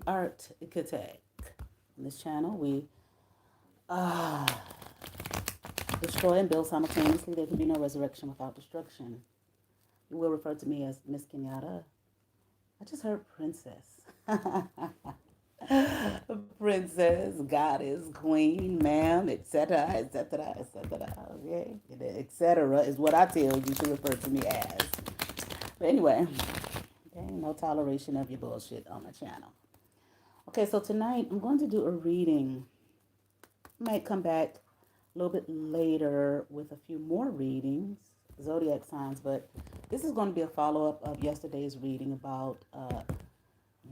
ArtKitech. On this channel, we uh, destroy and build simultaneously. There can be no resurrection without destruction. You will refer to me as Miss Kenyatta. I just heard princess. Princess, goddess, queen, ma'am, etc., etc., etc. Okay, etc. is what I tell you to refer to me as. But anyway, okay, no toleration of your bullshit on the channel. Okay, so tonight I'm going to do a reading. I might come back a little bit later with a few more readings, zodiac signs, but this is going to be a follow up of yesterday's reading about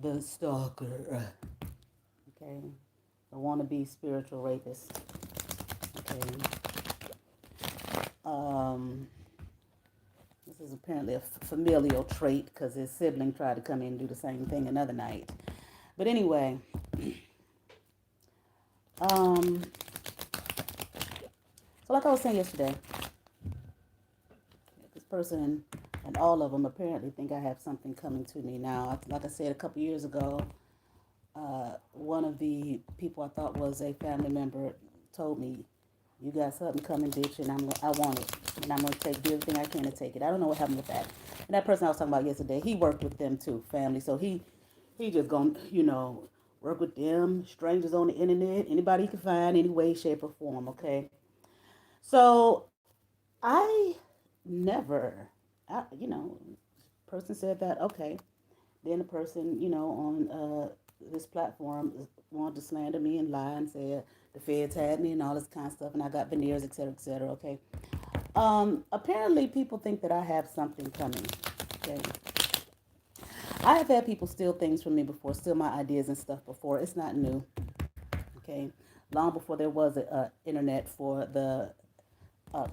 the stalker. Okay, the wannabe spiritual rapist. Okay, this is apparently a familial trait because his sibling tried to come in and do the same thing another night. But anyway, so like I was saying yesterday, this person and all of them apparently think I have something coming to me now. Like I said a couple years ago, one of the people I thought was a family member told me, "You got something coming, bitch, and I want it, and I'm gonna do everything I can to take it." I don't know what happened with that. And that person I was talking about yesterday, he worked with them too, family. So he just gonna, work with them, strangers on the internet, anybody he can find, any way, shape, or form. Okay. So I never, person said that. Okay. Then the person, on this platform wanted to slander me and lie and said the feds had me and all this kind of stuff, and I got veneers, et cetera, et cetera. Okay. Apparently, people think that I have something coming. Okay. I have had people steal things from me before, steal my ideas and stuff before. It's not new. Okay. Long before there was a internet for the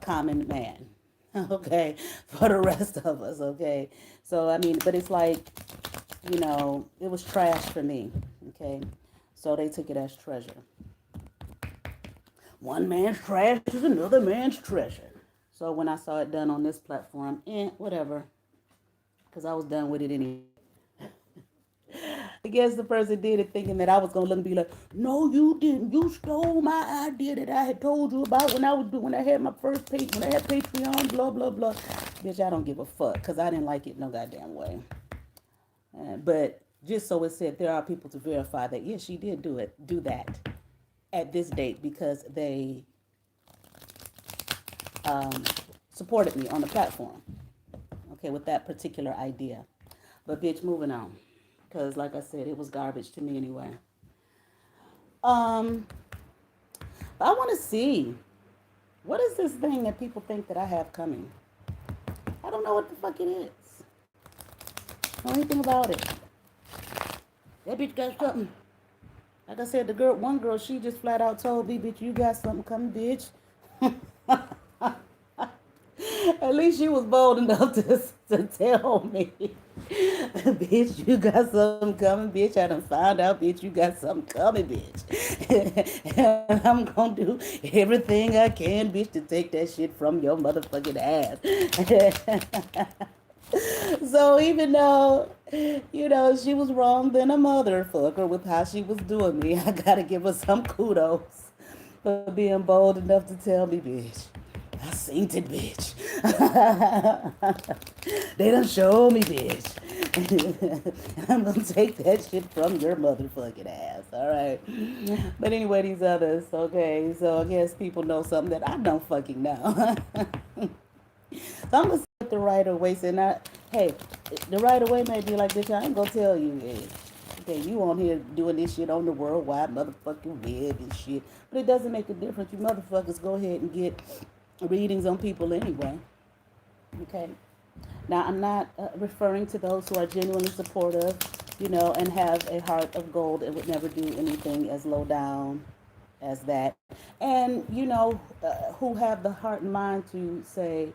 common man. Okay. For the rest of us. Okay. So, I mean, but it's like, it was trash for me. Okay. So they took it as treasure. One man's trash is another man's treasure. So when I saw it done on this platform, whatever. Because I was done with it anyway. I guess the person did it thinking that I was gonna look and be like, "No, you didn't. You stole my idea that I had told you about when I had my first page, when I had Patreon, blah blah blah." Bitch, I don't give a fuck because I didn't like it no goddamn way. But just so it said, there are people to verify that yes, she did do that at this date because they um, supported me on the platform. Okay, with that particular idea. But bitch, moving on. Because like I said, it was garbage to me anyway. Um, I want to see, what is this thing that people think that I have coming? I don't know what the fuck it is. I don't know anything about it. That bitch got something. Like I said, one girl, she just flat out told me, "Bitch, you got something coming, bitch." At least she was bold enough to tell me, "Bitch, you got something coming, bitch. I done found out, bitch, you got something coming, bitch. And I'm gonna do everything I can, bitch, to take that shit from your motherfucking ass." So even though, she was wrong than a motherfucker with how she was doing me, I gotta give her some kudos for being bold enough to tell me, bitch. I seen it, bitch. They done show me, bitch. I'm gonna take that shit from your motherfucking ass, alright? But anyway, these others, okay, so I guess people know something that I don't fucking know. So I'm gonna say what the right of way said. Now, hey, the right of way may be like, bitch, I ain't gonna tell you. Okay, you on here doing this shit on the worldwide motherfucking web and shit. But it doesn't make a difference. You motherfuckers go ahead and get readings on people anyway. Okay. Now, I'm not referring to those who are genuinely supportive, and have a heart of gold and would never do anything as low down as that. And, who have the heart and mind to say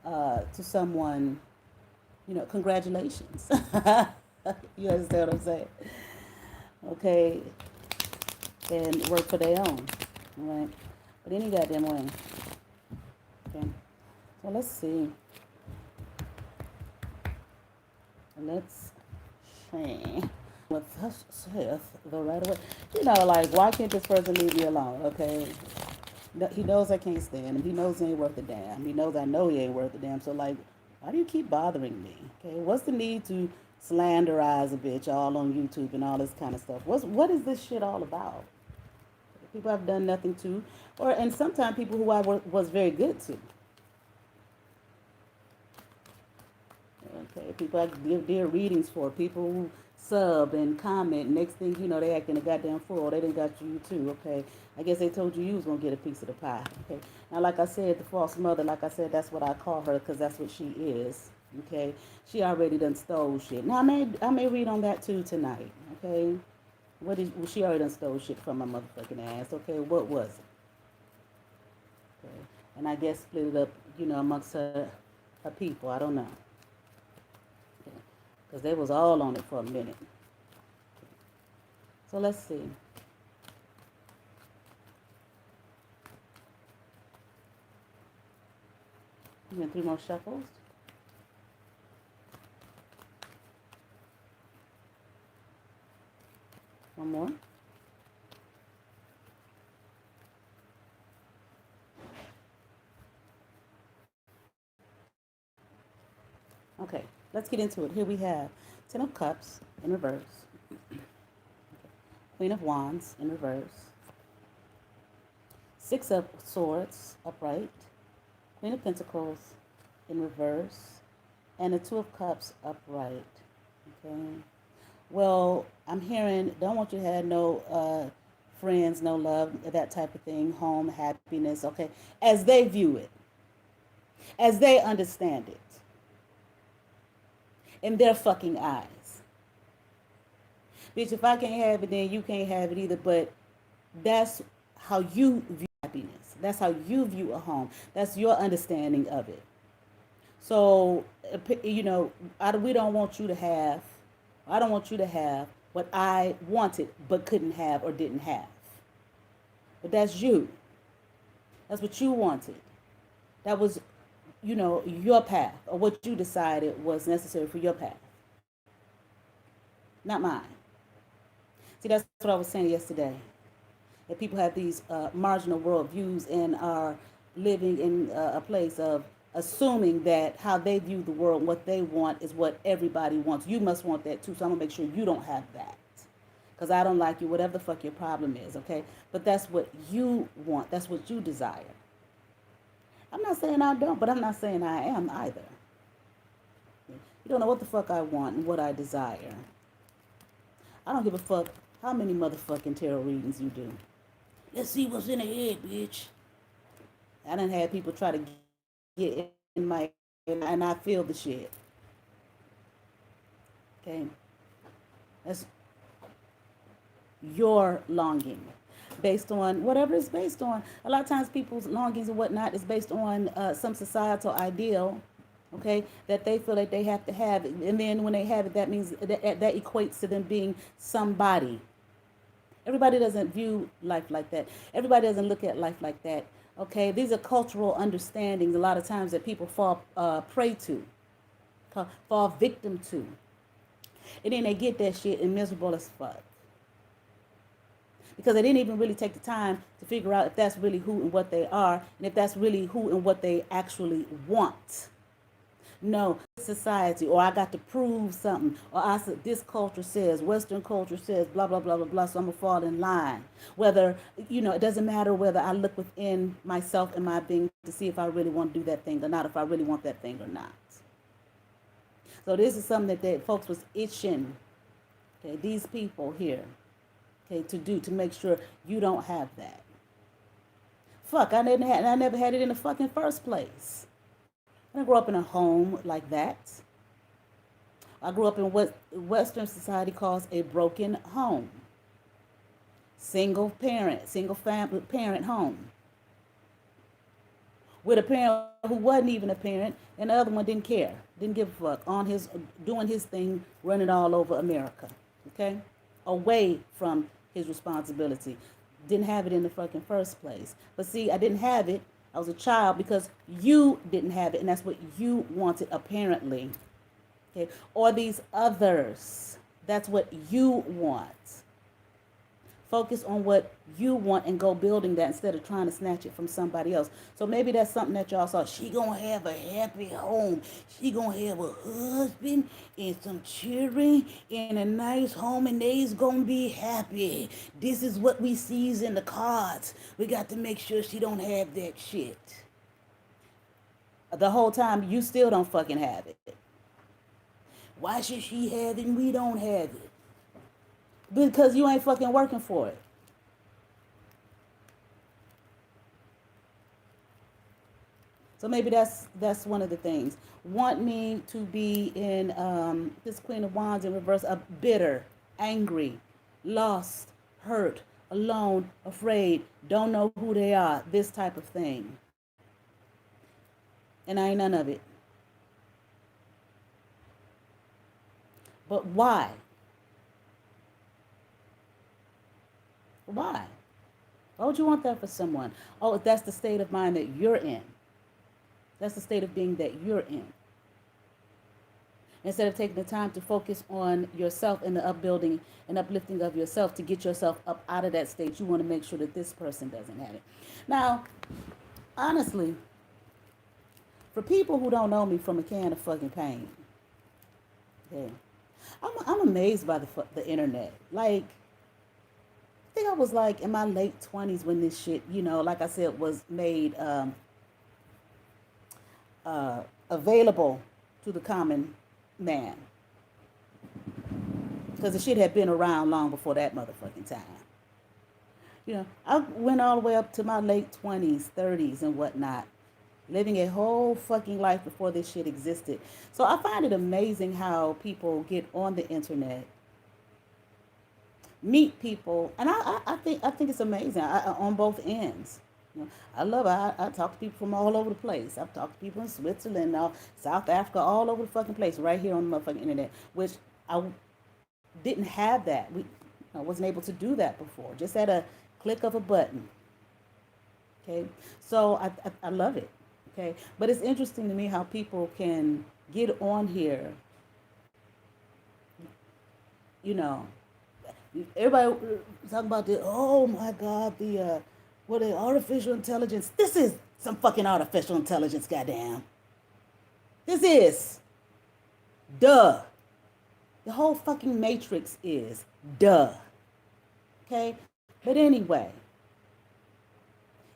to someone, congratulations. You understand what I'm saying? Okay. And work for their own. All right. But any goddamn way. Okay. So let's see. Let's see. what thus saith the right away. You know, like, why can't this person leave me alone? Okay. He knows I can't stand him. He knows he ain't worth a damn. He knows I know he ain't worth a damn. So, like, why do you keep bothering me? Okay. What's the need to slanderize a bitch all on YouTube and all this kind of stuff? What is this shit all about? People I've done nothing to, and sometimes people who I was very good to. Okay, people I did readings for, people who sub and comment. Next thing you know, they acting a goddamn fool. They done got you too. Okay, I guess they told you was gonna get a piece of the pie. Okay, now like I said, the false mother, like I said, that's what I call her because that's what she is. Okay, she already done stole shit. Now I may read on that too tonight. Okay, well, she already done stole shit from my motherfucking ass. Okay, what was it? Okay, and I guess split it up, amongst her people. I don't know. Because they was all on it for a minute. So let's see. You got 3 more shuffles. One more. Okay, let's get into it. Here we have 10 of Cups in reverse. Queen of Wands in reverse. 6 of Swords upright. Queen of Pentacles in reverse. And the 2 of Cups upright. Okay. Well, I'm hearing, don't want you to have no friends, no love, that type of thing, home, happiness, okay, as they view it, as they understand it, in their fucking eyes. Bitch, if I can't have it, then you can't have it either, but that's how you view happiness. That's how you view a home. That's your understanding of it. So, we don't want you to have, I don't want you to have what I wanted but couldn't have or didn't have. But that's you. That's what you wanted. That was, your path, or what you decided was necessary for your path. Not mine. See, that's what I was saying yesterday. That people have these marginal worldviews and are living in a place of assuming that how they view the world, what they want, is what everybody wants. You must want that too, so I'm going to make sure you don't have that. Because I don't like you, whatever the fuck your problem is, okay? But that's what you want. That's what you desire. I'm not saying I don't, but I'm not saying I am either. You don't know what the fuck I want and what I desire. I don't give a fuck how many motherfucking tarot readings you do. Let's see what's in the head, bitch. I done had people try to get in my, and I feel the shit. Okay? That's your longing. Based on whatever it's based on. A lot of times people's longings and whatnot is based on some societal ideal, okay, that they feel like they have to have it. And then when they have it, that means that equates to them being somebody. Everybody doesn't view life like that. Everybody doesn't look at life like that. Okay, these are cultural understandings a lot of times that people fall prey to, fall victim to. And then they get that shit and miserable as fuck. Because they didn't even really take the time to figure out if that's really who and what they are, and if that's really who and what they actually want. No, society, or I got to prove something, or I said this culture says, Western culture says, blah, blah, blah, blah, blah, so I'm going to fall in line. Whether, it doesn't matter whether I look within myself and my being to see if I really want to do that thing or not, if I really want that thing or not. So this is something that folks was itching, okay, these people here, okay, to make sure you don't have that. Fuck, I never had it in the fucking first place. I didn't grow up in a home like that. I grew up in what Western society calls a broken home. Single family parent home. With a parent who wasn't even a parent, and the other one didn't care, didn't give a fuck, doing his thing, running all over America, okay? Away from his responsibility. Didn't have it in the fucking first place. But see, I didn't have it. I was a child because you didn't have it, and that's what you wanted, apparently. Okay? Or these others That's what you want. Focus on what you want and go building that instead of trying to snatch it from somebody else. So maybe that's something that y'all saw. She gonna have a happy home. She gonna have a husband and some children in a nice home, and they's gonna be happy. This is what we sees in the cards. We got to make sure she don't have that shit. The whole time you still don't fucking have it. Why should she have it and we don't have it? Because you ain't fucking working for it. So maybe that's one of the things. Want me to be in this Queen of Wands in reverse, bitter, angry, lost, hurt, alone, afraid, don't know who they are, this type of thing. And I ain't none of it. But why? Why? Why would you want that for someone? Oh, that's the state of mind that you're in. That's the state of being that you're in. Instead of taking the time to focus on yourself and the upbuilding and uplifting of yourself to get yourself up out of that state, you want to make sure that this person doesn't have it. Now, honestly, for people who don't know me from a can of fucking pain, okay, I'm amazed by the internet. Like, I think I was like in my late 20s when this shit, like I said, was made available to the common man. Because the shit had been around long before that motherfucking time. I went all the way up to my late 20s, 30s, and whatnot, living a whole fucking life before this shit existed. So I find it amazing how people get on the internet, meet people, and I think it's amazing on both ends. I love it. I talk to people from all over the place. I've talked to people in Switzerland, South Africa, all over the fucking place, right here on the motherfucking internet, which I didn't have that. I wasn't able to do that before, just at a click of a button. Okay, so I love it. Okay, but it's interesting to me how people can get on here, everybody talking about oh my God, the artificial intelligence. This is some fucking artificial intelligence, goddamn. This is. Duh. The whole fucking matrix is. Duh. Okay? But anyway.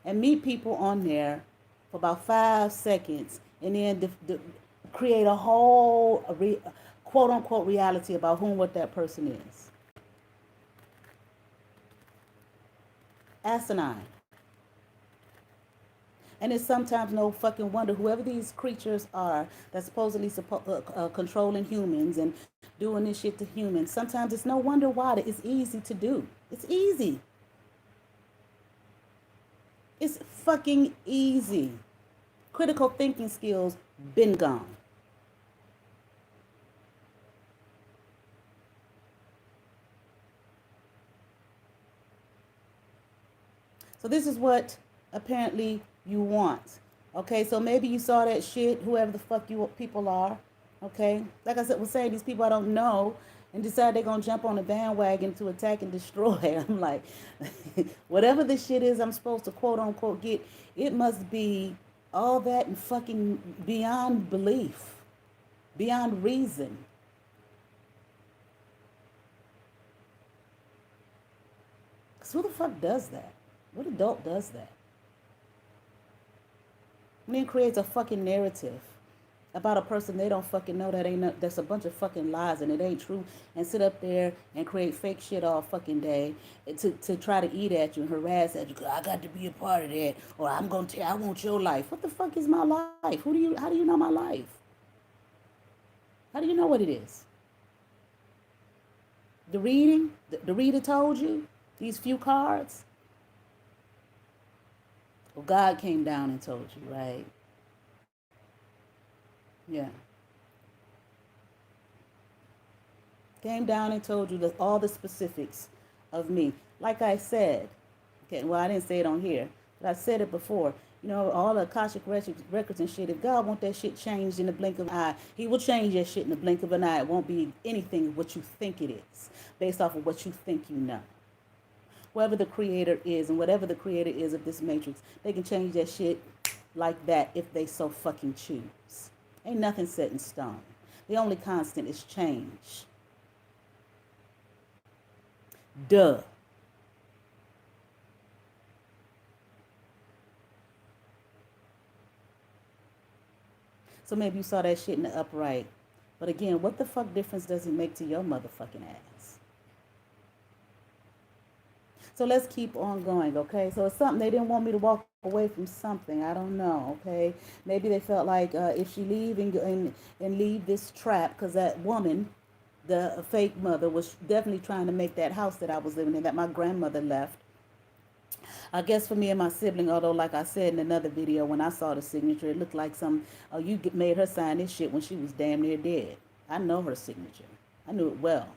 And meet people on there for about 5 seconds and then create a whole quote unquote reality about what that person is. Asinine. And it's sometimes no fucking wonder whoever these creatures are that's supposedly controlling humans and doing this shit to humans, sometimes it's no wonder why it's easy to do. It's easy. It's fucking easy. Critical thinking skills been gone. So this is what apparently you want. Okay, so maybe you saw that shit, whoever the fuck you people are. Okay, like I was saying, these people I don't know and decide they're gonna jump on a bandwagon to attack and destroy. I'm like, whatever this shit is I'm supposed to quote unquote get, it must be all that and fucking beyond belief, beyond reason. Because who the fuck does that? What adult does that? And then creates a fucking narrative about a person they don't fucking know that's a bunch of fucking lies and it ain't true, and sit up there and create fake shit all fucking day to try to eat at you and harass at you. I got to be a part of that, or I'm gonna tell I want your life. What the fuck is my life? How do you know my life? How do you know what it is? The reading? The reader told you? These few cards? Well, God came down and told you, right? Yeah. Came down and told you all the specifics of me. Like I said, okay, well, I didn't say it on here, but I said it before. All the Akashic records and shit. If God want that shit changed in the blink of an eye, He will change that shit in the blink of an eye. It won't be anything what you think it is, based off of what you think you know. Whoever the creator is and whatever the creator is of this matrix, they can change that shit like that if they so fucking choose. Ain't nothing set in stone. The only constant is change. Duh. So maybe you saw that shit in the upright. But again, what the fuck difference does it make to your motherfucking ass? So let's keep on going, okay? So it's something they didn't want me to walk away from something. I don't know, okay? Maybe they felt like if she leave and leave this trap, because that woman, the fake mother, was definitely trying to make that house that I was living in, that my grandmother left. I guess for me and my sibling, although like I said in another video, when I saw the signature, it looked like made her sign this shit when she was damn near dead. I know her signature. I knew it well.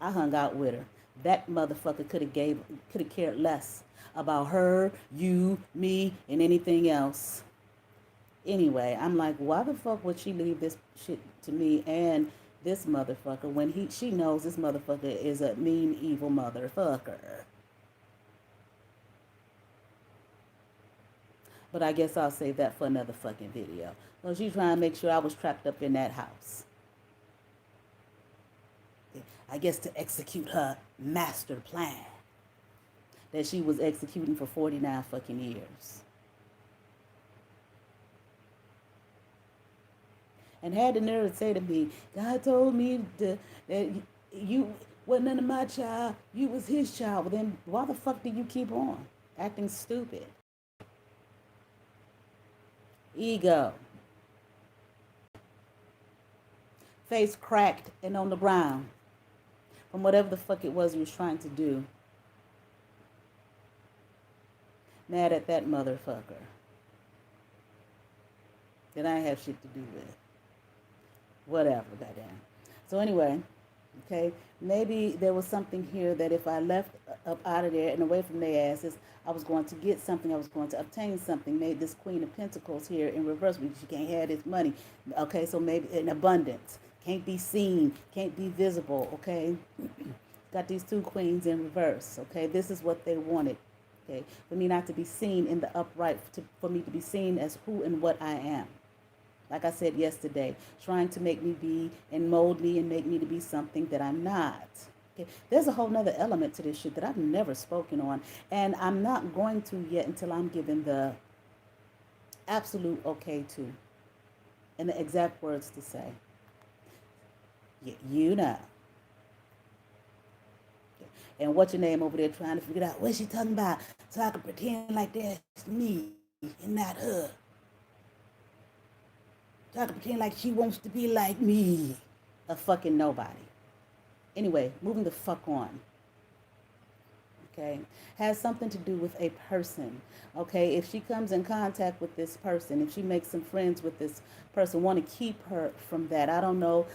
I hung out with her. That motherfucker could have cared less about her, you, me, and anything else. Anyway, I'm like, why the fuck would she leave this shit to me and this motherfucker when she knows this motherfucker is a mean, evil motherfucker? But I guess I'll save that for another fucking video. So she's trying to make sure I was trapped up in that house. I guess to execute her master plan that she was executing for 49 fucking years. And had the nerve to say to me, God told me that you wasn't none of my child, you was his child. Well, then why the fuck do you keep on acting stupid? Ego. Face cracked and on the ground from whatever the fuck it was he was trying to do. Mad at that motherfucker that I have shit to do with. Whatever, goddamn. So anyway, okay, maybe there was something here that if I left up out of there and away from their asses, I was going to get something, I was going to obtain something. Made this Queen of Pentacles here in reverse, because you can't have this money. Okay, so maybe in abundance. Can't be seen, can't be visible, okay? Got these two queens in reverse, okay? This is what they wanted, okay? For me not to be seen in the upright, for me to be seen as who and what I am. Like I said yesterday, trying to make me be and mold me and make me to be something that I'm not. Okay? There's a whole nother element to this shit that I've never spoken on. And I'm not going to yet until I'm given the absolute okay to and the exact words to say. You know. And what's your name over there trying to figure out what she talking about so I can pretend like that's me and not her. So I can pretend like she wants to be like me. A fucking nobody. Anyway, moving the fuck on. Okay, has something to do with a person. Okay, if she comes in contact with this person, if she makes some friends with this person, want to keep her from that. I don't know.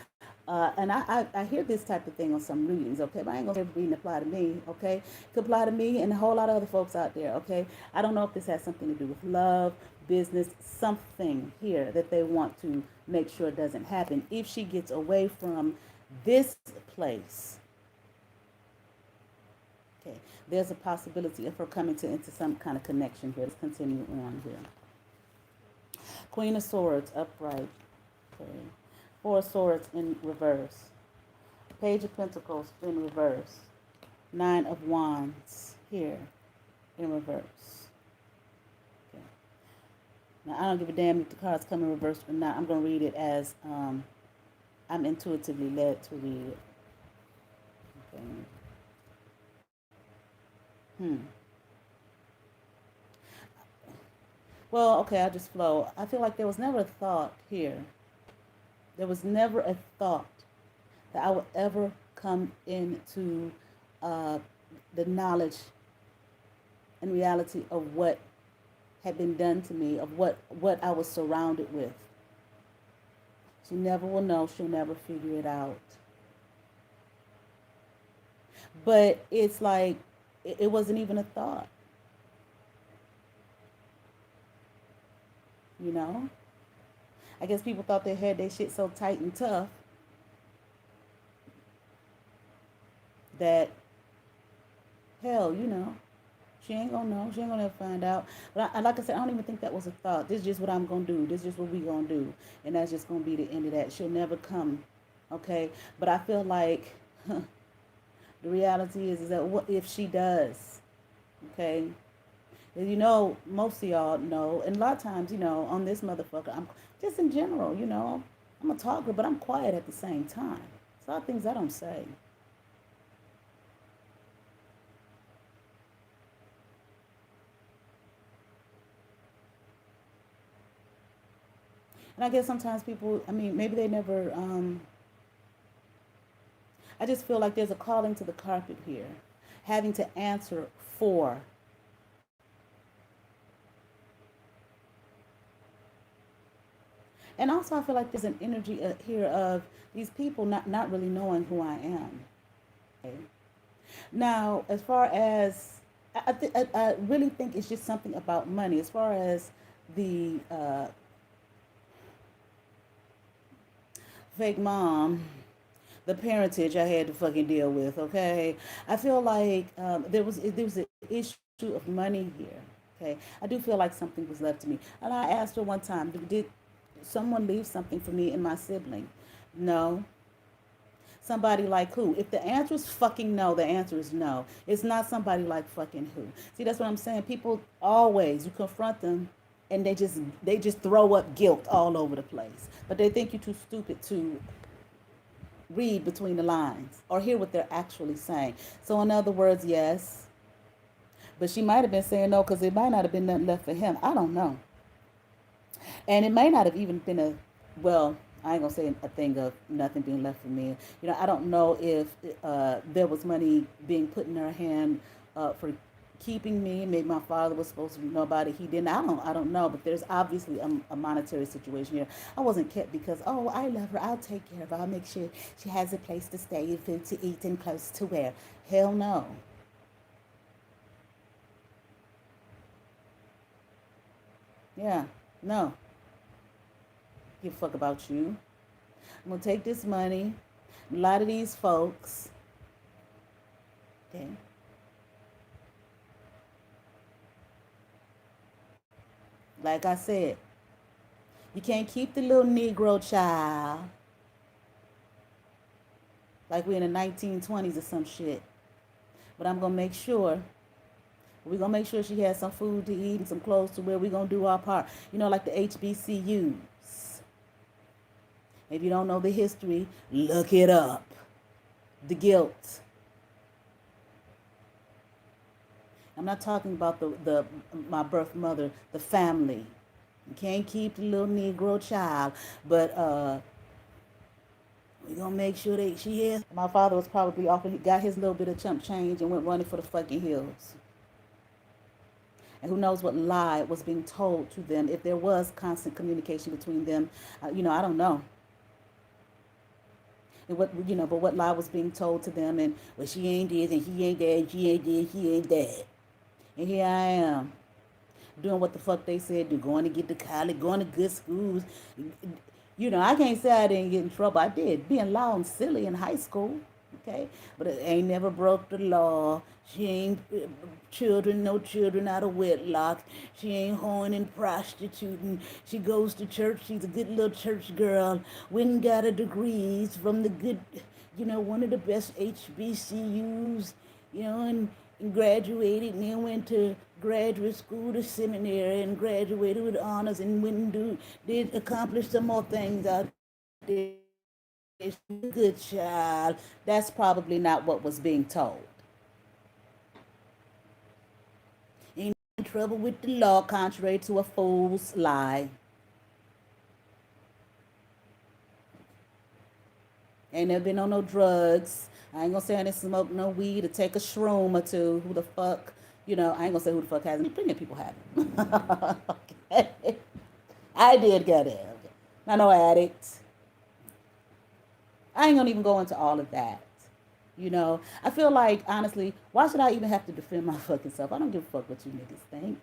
And I hear this type of thing on some readings, okay? But I ain't going to say reading apply to me, okay? It could apply to me and a whole lot of other folks out there, okay? I don't know if this has something to do with love, business, something here that they want to make sure doesn't happen. If she gets away from this place, okay, there's a possibility of her coming into some kind of connection here. Let's continue on here. Queen of Swords, upright, okay. Four of Swords in reverse. Page of Pentacles in reverse. Nine of Wands here in reverse. Okay. Now, I don't give a damn if the cards come in reverse or not. I'm going to read it as I'm intuitively led to read it. Okay. Well, okay, I'll just flow. I feel like there was never a thought here. There was never a thought that I would ever come into the knowledge and reality of what had been done to me, of what I was surrounded with. She never will know. She'll never figure it out. But it's like, it wasn't even a thought. you know. I guess people thought they had their shit so tight and tough that, hell, she ain't gonna know. She ain't gonna ever find out. But like I said, I don't even think that was a thought. This is just what I'm gonna do. This is just what we gonna do, and that's just gonna be the end of that. She'll never come, okay? But I feel like the reality is that what if she does, okay? And most of y'all know, and a lot of times, on this motherfucker, I'm just in general, I'm a talker, but I'm quiet at the same time. There's a lot of things I don't say. And I guess sometimes people, I mean, maybe they never, I just feel like there's a calling to the carpet here, having to answer for. And also, I feel like there's an energy here of these people not really knowing who I am. Okay? Now, as far as, I really think it's just something about money. As far as the fake mom, the parentage I had to fucking deal with. Okay, I feel like there was an issue of money here. Okay, I do feel like something was left to me, and I asked her one time, did someone leave something for me and my sibling? No. Somebody like who? If the answer is fucking no, the answer is no. It's not somebody like fucking who. See, that's what I'm saying. People always, you confront them and they just throw up guilt all over the place. But they think you're too stupid to read between the lines or hear what they're actually saying. So in other words, yes, but she might have been saying no because it might not have been nothing left for him. I don't know. And it may not have even been well, I ain't gonna say a thing of nothing being left for me. I don't know if there was money being put in her hand for keeping me. Maybe my father was supposed to know about it. He didn't. I don't know. But there's obviously a monetary situation here. I wasn't kept because, oh, I love her. I'll take care of her. I'll make sure she has a place to stay, food to eat, and clothes to wear. Hell no. Yeah, no. Give a fuck about you. I'm gonna take this money. A lot of these folks, okay, like I said, you can't keep the little Negro child like we're in the 1920s or some shit. But I'm gonna make sure we're gonna make sure she has some food to eat and some clothes to wear. We're gonna do our part. Like the HBCUs. If you don't know the history, look it up. The guilt. I'm not talking about the my birth mother, the family. You can't keep the little Negro child, but we're gonna make sure that she is. My father was probably off and got his little bit of chump change and went running for the fucking hills. And who knows what lie was being told to them if there was constant communication between them. I don't know. And but what lie was being told to them, and well, she ain't this, and he ain't that, she ain't this, he ain't that. And here I am, doing what the fuck they said do, going to get to college, going to good schools. I can't say I didn't get in trouble. I did, being loud and silly in high school, okay? But it ain't never broke the law. She ain't no children out of wedlock. She ain't hoeing and prostituting. She goes to church. She's a good little church girl. Went and got her degrees from the good, one of the best HBCUs, and graduated and then went to graduate school to seminary and graduated with honors and went and did accomplish some more things out there. She's a good child. That's probably not what was being told. Ain't in trouble with the law, contrary to a fool's lie. Ain't never been on no drugs. I ain't gonna say I didn't smoke no weed or take a shroom or two. Who the fuck? I ain't gonna say who the fuck hasn't. Plenty of people haven't. Okay. I did get it. Not no addict. I ain't gonna even go into all of that. I feel like, honestly, why should I even have to defend my fucking self? I don't give a fuck what you niggas think.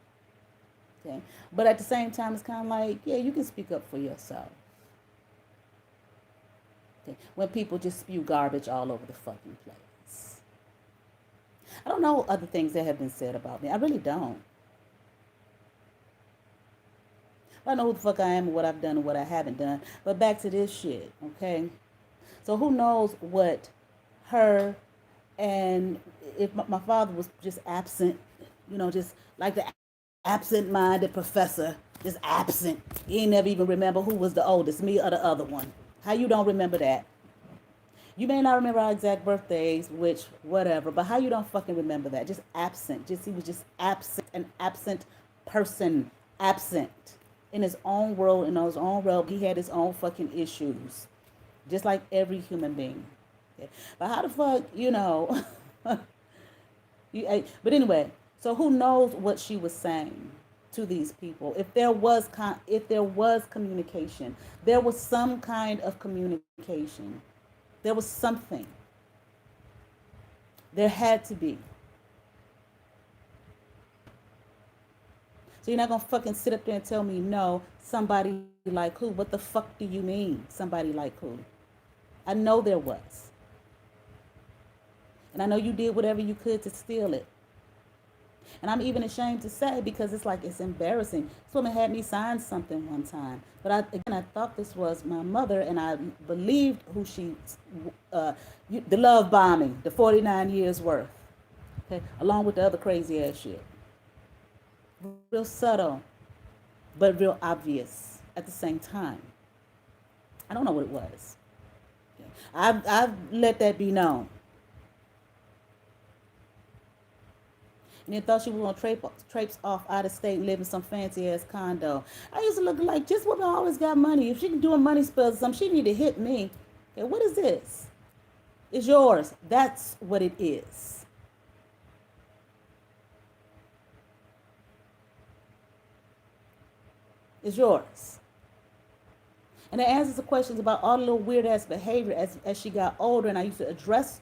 Okay, but at the same time, it's kind of like, yeah, you can speak up for yourself. Okay, when people just spew garbage all over the fucking place. I don't know other things that have been said about me. I really don't. I know who the fuck I am and what I've done and what I haven't done. But back to this shit, okay? So who knows what her and if my father was just absent, just like the absent-minded professor, just absent. He ain't never even remember who was the oldest, me or the other one. How you don't remember that? You may not remember our exact birthdays, which whatever, but how you don't fucking remember that? Just absent. Just he was just absent, an absent person, absent in his own world, in his own realm. He had his own fucking issues, just like every human being. Okay? But how the fuck, but anyway, so who knows what she was saying to these people? If there was communication, there was some kind of communication. There was something. There had to be. So you're not gonna fucking sit up there and tell me no, somebody like who? What the fuck do you mean? Somebody like who? I know there was. And I know you did whatever you could to steal it. And I'm even ashamed to say because it's embarrassing. This woman had me sign something one time. But I thought this was my mother and I believed who the love bombing, the 49 years worth. Okay, along with the other crazy ass shit. Real subtle, but real obvious at the same time. I don't know what it was. Okay. I've let that be known. And then thought she was going to traipse off out of state and live in some fancy ass condo. I used to look like this woman always got money. If she can do a money spell or something, she need to hit me. Okay, what is this? It's yours. That's what it is. It's yours. And it answers the questions about all the little weird ass behavior as she got older, and I used to address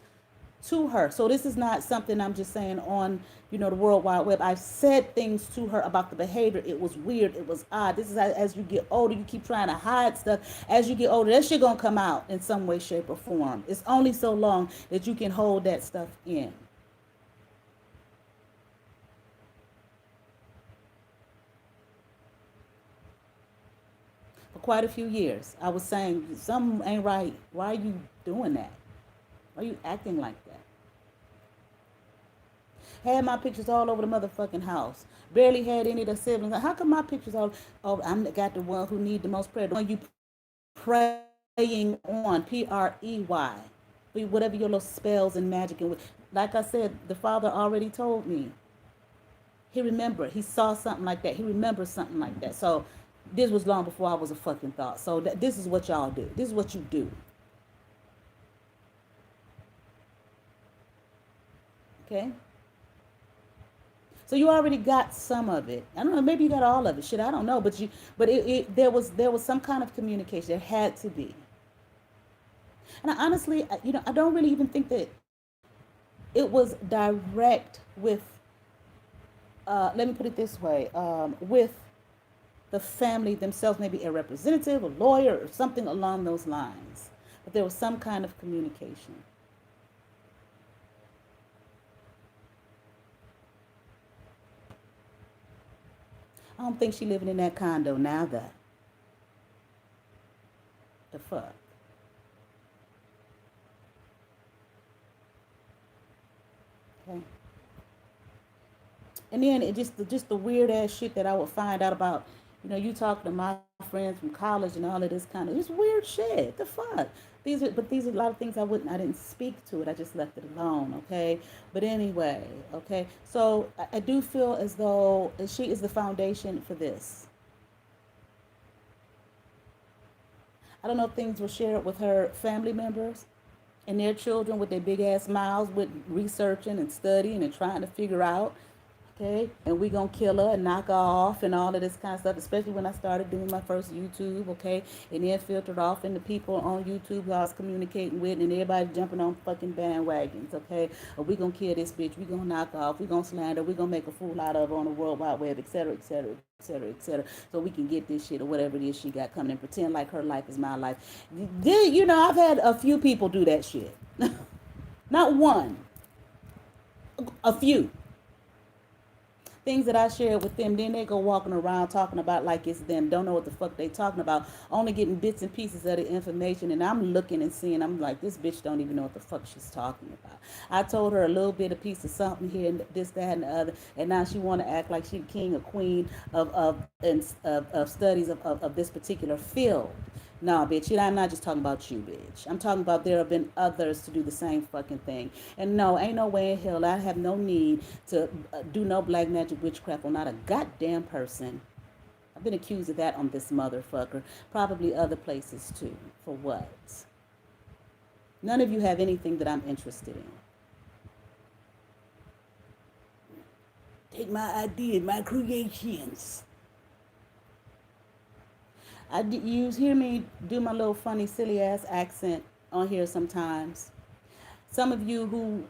to her. So this is not something I'm just saying on, the World Wide Web. I've said things to her about the behavior. It was weird. It was odd. This is as you get older, you keep trying to hide stuff. As you get older, that shit gonna come out in some way, shape, or form. It's only so long that you can hold that stuff in. For quite a few years, I was saying, something ain't right. Why are you doing that? Why are you acting like that? Had my pictures all over the motherfucking house. Barely had any of the siblings. How come my pictures all? Oh, I'm got the one who need the most prayer. The one you praying on, Prey. Whatever your little spells and magic and like I said, the Father already told me. He remembered. He saw something like that. He remembers something like that. So this was long before I was a fucking thought. So this is what y'all do. This is what you do. Okay. So you already got some of it. I don't know. Maybe you got all of it. Shit, I don't know. But there was some kind of communication. There had to be. And I honestly, I don't really even think that it was direct with. Let me put it this way: with the family themselves, maybe a representative, a lawyer, or something along those lines. But there was some kind of communication. I don't think she living in that condo now. That the fuck. Okay. And then it just the weird ass shit that I would find out about. You talking to my friends from college and all of this kind of just weird shit. The fuck. These are a lot of things I didn't speak to it. I just left it alone. Okay. But anyway. Okay. So I do feel as though she is the foundation for this. I don't know if things were shared with her family members and their children with their big ass mouths with researching and studying and trying to figure out. Okay, and we gonna kill her and knock her off and all of this kind of stuff, especially when I started doing my first YouTube, okay, and then filtered off into people on YouTube who I was communicating with, and everybody jumping on fucking bandwagons, okay, or we gonna kill this bitch, we gonna knock her off, we gonna slander, we gonna make a fool out of her on the World Wide Web, etc., etc., etc., etc., so we can get this shit or whatever it is she got coming and pretend like her life is my life. You know, I've had a few people do that shit. Not one, a few things that I shared with them, then they go walking around talking about like it's them, don't know what the fuck they talking about, only getting bits and pieces of the information, and I'm looking and seeing, I'm like, this bitch don't even know what the fuck she's talking about. I told her a little bit, a piece of something here, and this, that, and the other, and now she want to act like she's king or queen of studies of this particular field. No, bitch, I'm not just talking about you, bitch. I'm talking about there have been others to do the same fucking thing. And no, ain't no way in hell I have no need to do no black magic witchcraft on not a goddamn person. I've been accused of that on this motherfucker. Probably other places too. For what? None of you have anything that I'm interested in. Take my ideas, my creations. You hear me do my little funny, silly ass accent on here sometimes. Some of you who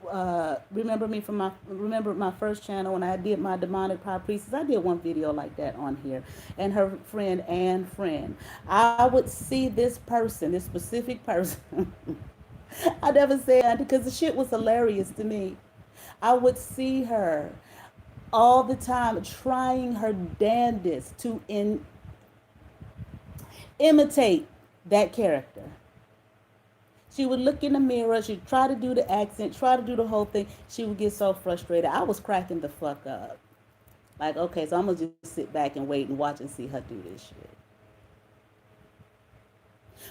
remember my first channel when I did my demonic power priestess, I did one video like that on here, and her friend Anne Friend. I would see this person, this specific person. I never said that because the shit was hilarious to me. I would see her all the time trying her damnedest to imitate that character. She would look in the mirror, she'd try to do the accent, try to do the whole thing. She would get so frustrated. I was cracking the fuck up. Like, okay, so I'm going to just sit back and wait and watch and see her do this shit.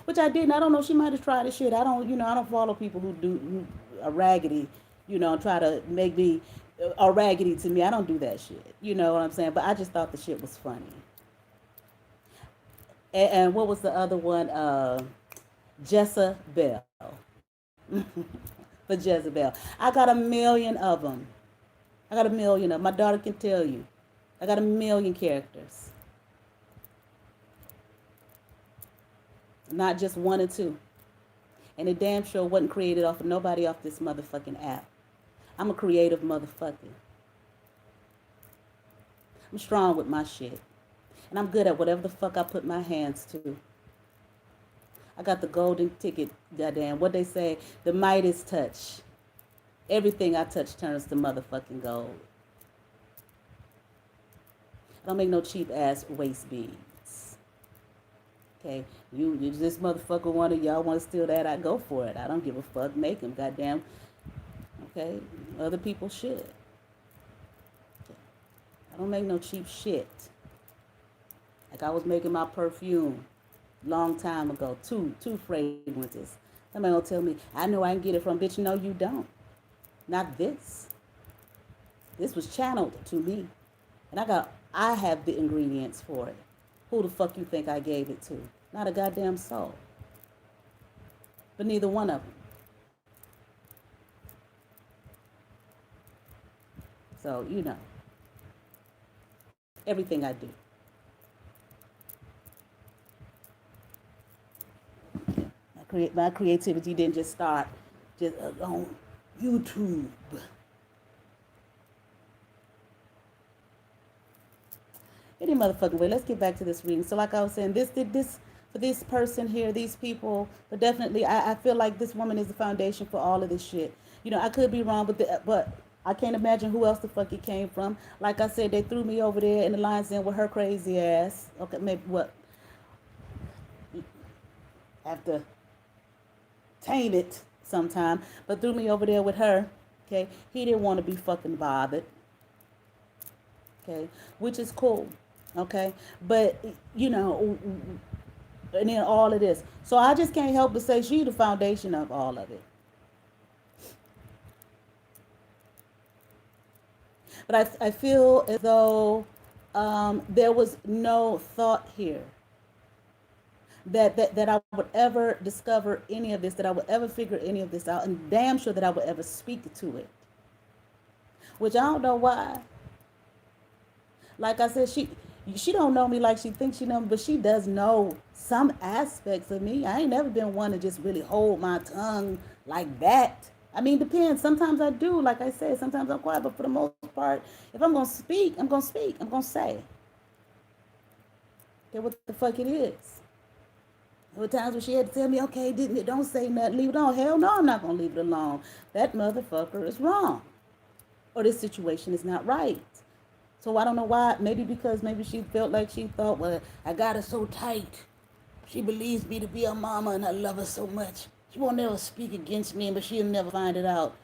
Which I didn't. I don't know. She might have tried this shit. I don't follow people who are raggedy, try to make me or raggedy to me. I don't do that shit. You know what I'm saying? But I just thought the shit was funny. And what was the other one? Jezebel. For Jezebel. I got a million of them. My daughter can tell you. I got a million characters. Not just one or two. And it damn sure wasn't created off of nobody off this motherfucking app. I'm a creative motherfucker. I'm strong with my shit. And I'm good at whatever the fuck I put my hands to. I got the golden ticket, goddamn. What they say, the Midas touch. Everything I touch turns to motherfucking gold. I don't make no cheap ass waist beads. Okay, you this motherfucker y'all want to steal that, I go for it. I don't give a fuck. Make them, goddamn. Okay, other people should. Okay. I don't make no cheap shit. Like I was making my perfume long time ago, two fragrances. Somebody gonna tell me, I know I can get it from, bitch. No, you don't. Not this. This was channeled to me. And I have the ingredients for it. Who the fuck you think I gave it to? Not a goddamn soul. But neither one of them. So, everything I do. My creativity didn't just start just on YouTube. Any motherfucking way, let's get back to this reading. So like I was saying, this for this person here, these people, but definitely I feel like this woman is the foundation for all of this shit. I could be wrong, but I can't imagine who else the fuck it came from. Like I said, they threw me over there in the lion's den with her crazy ass. Okay, maybe what? After tame it sometime, but threw me over there with her. Okay, he didn't want to be fucking bothered. Okay, which is cool. Okay, but and then all of this. So I just can't help but say she's the foundation of all of it. But I feel as though there was no thought here that I would ever discover any of this, that I would ever figure any of this out, and damn sure that I would ever speak to it. Which I don't know why. Like I said, she don't know me like she thinks she know me, but she does know some aspects of me. I ain't never been one to just really hold my tongue like that. I mean, depends. Sometimes I do, like I said, sometimes I'm quiet, but for the most part, if I'm gonna speak, I'm gonna speak. I'm gonna say. Okay, what the fuck it is. There were times when she had to tell me, okay, don't say nothing, leave it alone. Hell no, I'm not gonna leave it alone. That motherfucker is wrong. Or this situation is not right. So I don't know why. Maybe because maybe she felt like she thought, well, I got her so tight. She believes me to be a mama and I love her so much. She won't never speak against me, but she'll never find it out.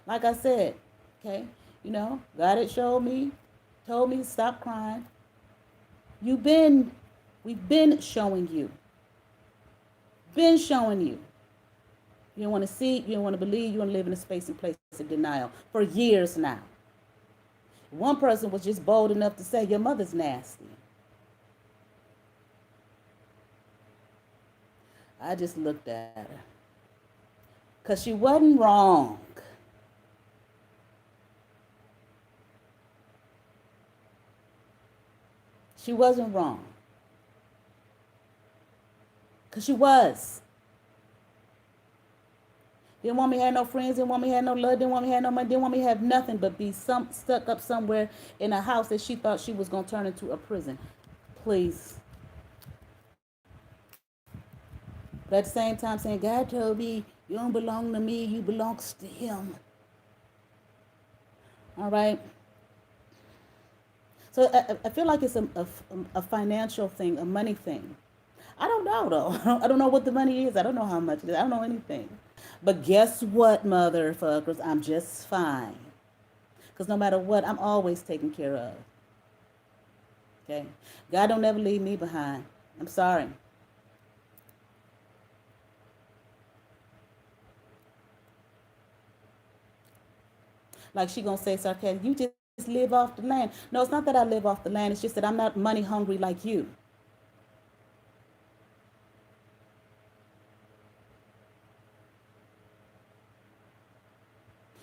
Like I said, okay, God had showed me, told me to stop crying. We've been showing you. Been showing you. You don't want to see, you don't want to believe, you want to live in a space and place of denial for years now. One person was just bold enough to say, your mother's nasty. I just looked at her. Because she wasn't wrong. She wasn't wrong. Because she was. Didn't want me to have no friends, didn't want me to have no love, didn't want me to have no money, didn't want me to have nothing but be stuck up somewhere in a house that she thought she was going to turn into a prison. Please. But at the same time saying, God told me, you don't belong to me, you belongs to him. All right? So I feel like it's a financial thing, a money thing. I don't know, though. I don't know what the money is. I don't know how much it is. I don't know anything. But guess what, motherfuckers? I'm just fine. Because no matter what, I'm always taken care of. Okay? God don't ever leave me behind. I'm sorry. Like she gonna say sarcastic, you just live off the land. No, it's not that I live off the land. It's just that I'm not money hungry like you.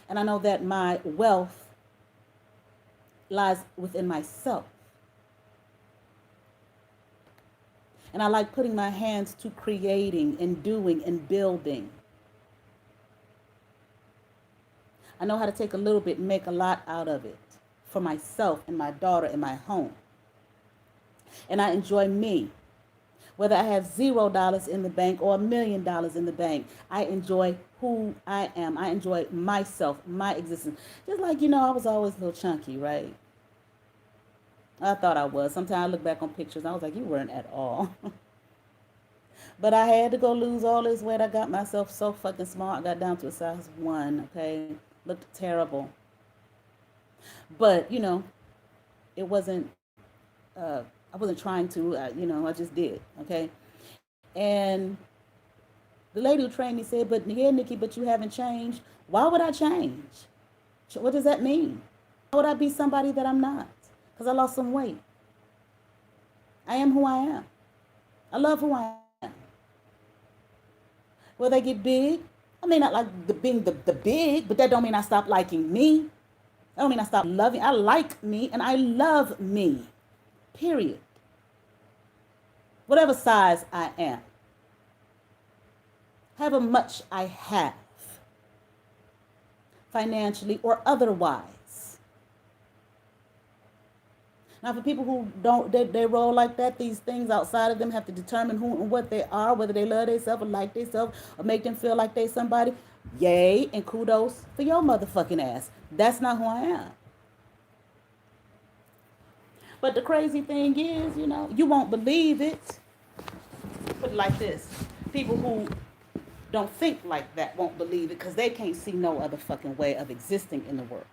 And I know that my wealth lies within myself. And I like putting my hands to creating and doing and building. I know how to take a little bit and make a lot out of it for myself and my daughter and my home. And I enjoy me. Whether I have $0 in the bank or $1 million in the bank, I enjoy who I am. I enjoy myself, my existence. Just like, I was always a little chunky, right? I thought I was. Sometimes I look back on pictures and I was like, you weren't at all. But I had to go lose all this weight. I got myself so fucking small. I got down to a size 1, okay? Looked terrible. But, it wasn't, I wasn't trying to, I just did, okay? And the lady who trained me said, but yeah, Nikki, but you haven't changed. Why would I change? What does that mean? Why would I be somebody that I'm not? Because I lost some weight. I am who I am. I love who I am. Will they get big? I may not like being the big, but that don't mean I stop liking me. That don't mean I stop loving. I like me and I love me. Period. Whatever size I am. However much I have. Financially or otherwise. Now, for people who don't, they roll like that, these things outside of them have to determine who and what they are, whether they love themselves or like themselves or make them feel like they somebody. Yay, and kudos for your motherfucking ass. That's not who I am. But the crazy thing is, you won't believe it. Put it like this. People who don't think like that won't believe it because they can't see no other fucking way of existing in the world.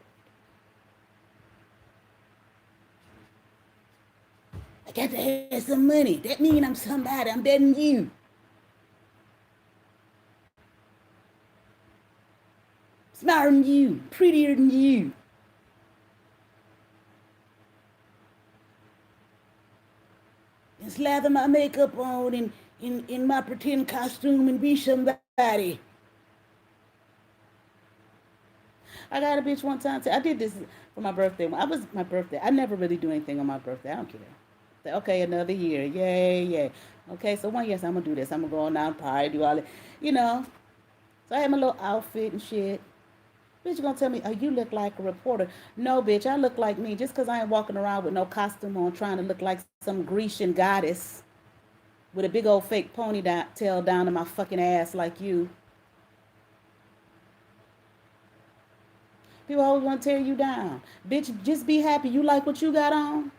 I got to have some money. That means I'm somebody. I'm better than you. Smarter than you. Prettier than you. And slather my makeup on in my pretend costume and be somebody. I got a bitch one time. I did this for my birthday. When I was my birthday, I never really do anything on my birthday. I don't care. Say, okay, another year. Yay, yay. Okay, so one year, so I'm going to do this. I'm going to go on down party, do all it. You know. So I had my little outfit and shit. Bitch, you gonna tell me, oh, you look like a reporter. No, bitch, I look like me. Just because I ain't walking around with no costume on trying to look like some Grecian goddess with a big old fake ponytail down to my fucking ass like you. People always want to tear you down. Bitch, just be happy. You like what you got on?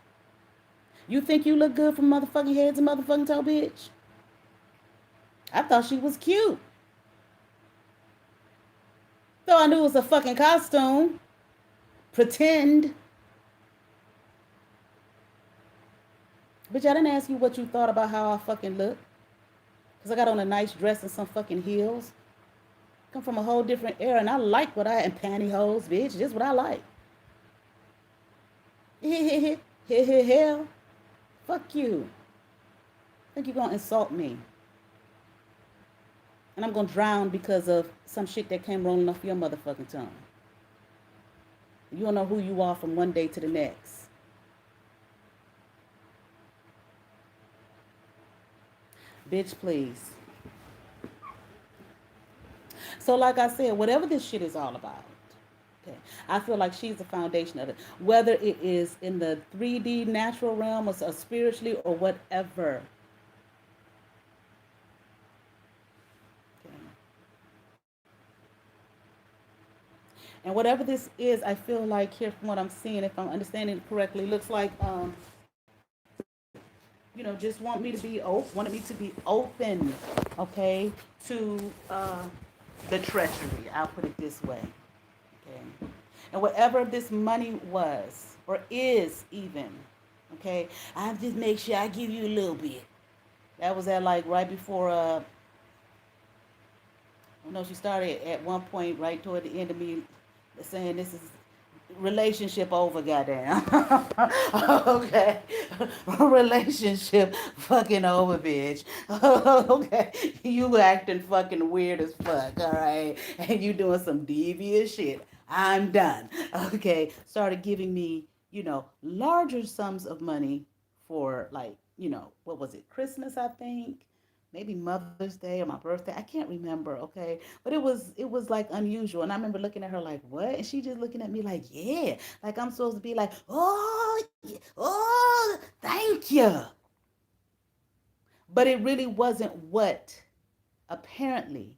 You think you look good from motherfucking head to motherfucking toe, bitch? I thought she was cute. Though I knew it was a fucking costume. Pretend. Bitch, I didn't ask you what you thought about how I fucking look. Because I got on a nice dress and some fucking heels. Come from a whole different era, and I like what I... And pantyhose, bitch. Just what I like. Hell. Fuck you. Think you gonna insult me. And I'm gonna drown because of some shit that came rolling off your motherfucking tongue. You don't know who you are from one day to the next. Bitch, please. So like I said, whatever this shit is all about, okay, I feel like she's the foundation of it. Whether it is in the 3D natural realm or spiritually or whatever. Okay. And whatever this is, I feel like here from what I'm seeing, if I'm understanding it correctly, looks like just wanted me to be open, okay, to the treachery. I'll put it this way, okay. And whatever this money was or is even, okay, I just make sure I give you a little bit. That was at like right before she started at one point right toward the end of me saying this is relationship over, goddamn. Okay. Relationship fucking over, bitch. Okay. You acting fucking weird as fuck, alright? And you doing some devious shit. I'm done. Okay. Started giving me, larger sums of money for like, what was it? Christmas, I think. Maybe Mother's Day or my birthday. I can't remember, okay? But it was like unusual. And I remember looking at her like, what? And she just looking at me like, yeah. Like I'm supposed to be like, oh, oh, thank you. But it really wasn't what apparently,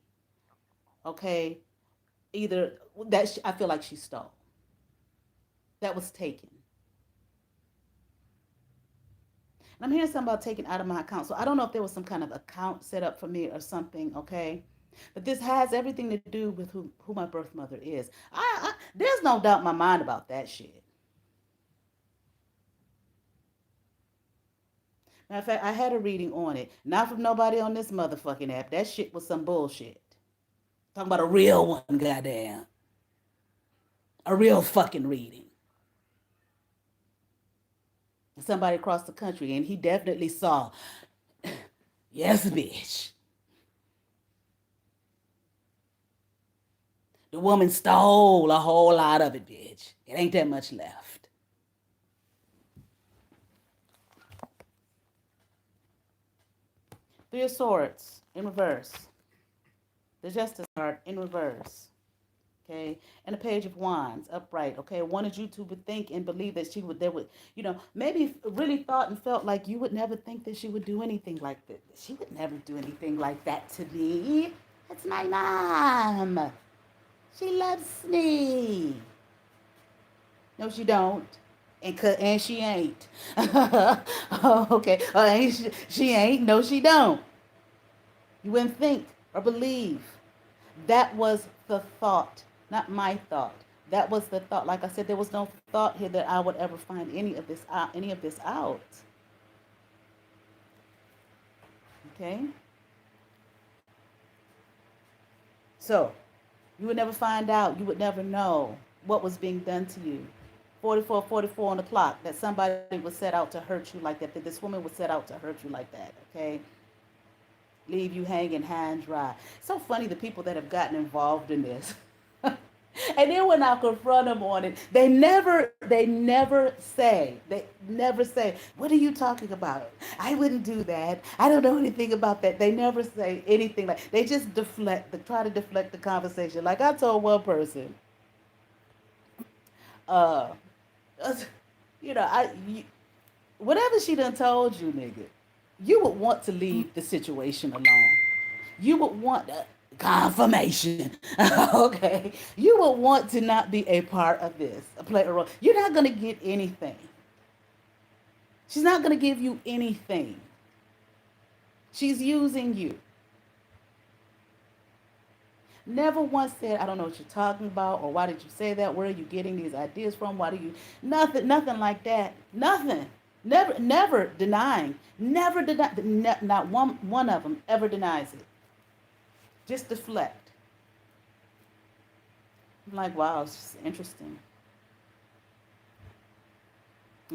okay, either I feel like she stole. That was taken. And I'm hearing something about taking out of my account. So I don't know if there was some kind of account set up for me or something, okay? But this has everything to do with who my birth mother is. There's no doubt in my mind about that shit. Matter of fact, I had a reading on it. Not from nobody on this motherfucking app. That shit was some bullshit. Talking about a real one, goddamn. A real fucking reading. Somebody across the country, and he definitely saw, yes, bitch. The woman stole a whole lot of it, bitch. It ain't that much left. Three of Swords in reverse. The Justice card in reverse. Okay, and the Page of Wands upright. Okay, wanted you to think and believe that maybe really thought and felt like you would never think that she would do anything like that. She would never do anything like that to me. That's my mom. She loves me. No, she don't. And she ain't. Okay. She ain't. No, she don't. You wouldn't think or believe. That was the thought, not my thought. That was the thought. Like I said, there was no thought here that I would ever find any of this out. Okay? So, you would never find out. You would never know what was being done to you. 44 on the clock, that somebody was set out to hurt you like that this woman was set out to hurt you like that, okay? Leave you hanging high and dry. It's so funny the people that have gotten involved in this. And then when I confront them on it, they never say, what are you talking about? I wouldn't do that. I don't know anything about that. They never say anything like, they just deflect, they try to deflect the conversation. Like I told one person, uh, you know, whatever she done told you, nigga, you would want to leave the situation alone. You would want confirmation. Okay. You would want to not be a part of this, play a role. You're not going to get anything. She's not going to give you anything. She's using you. Never once said, I don't know what you're talking about, or why did you say that? Where are you getting these ideas from? Why do you, nothing like that. Nothing. Never denying. Never deny. Not one of them ever denies it. Just deflect. I'm like, wow, it's just interesting.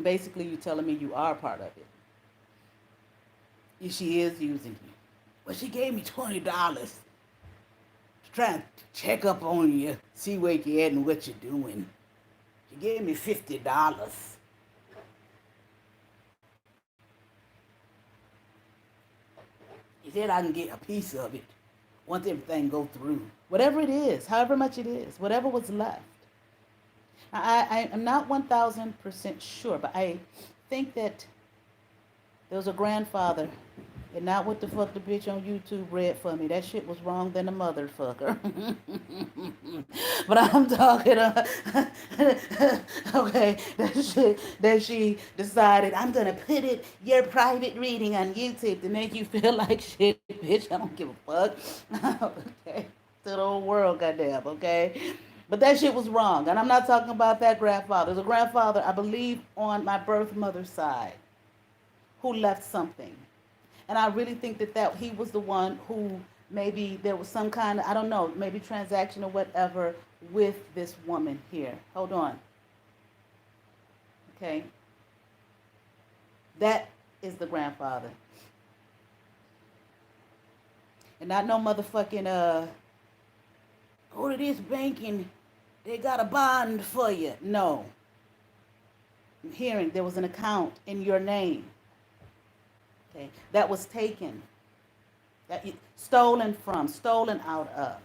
Basically, you're telling me you are part of it. She is using you. Well, she gave me $20 to try and check up on you, see where you're at and what you're doing. She gave me $50. He said I can get a piece of it once everything go through. Whatever it is, however much it is, whatever was left. I am not 1,000% sure, but I think that there was a grandfather, and not what the fuck the bitch on YouTube read for me. That shit was wrong than a motherfucker. But I'm talking, okay, that shit that she decided, I'm gonna put it, your private reading on YouTube to make you feel like shit, bitch. I don't give a fuck. Okay, to the whole world, goddamn, okay. But that shit was wrong, and I'm not talking about that grandfather. There's a grandfather, I believe, on my birth mother's side, who left something. And I really think that he was the one who maybe there was some kind of, I don't know, maybe transaction or whatever with this woman here. Hold on. Okay. That is the grandfather. And not no motherfucking, go to this bank and they got a bond for you. No. I'm hearing there was an account in your name. Okay, that was taken, that you, stolen out of,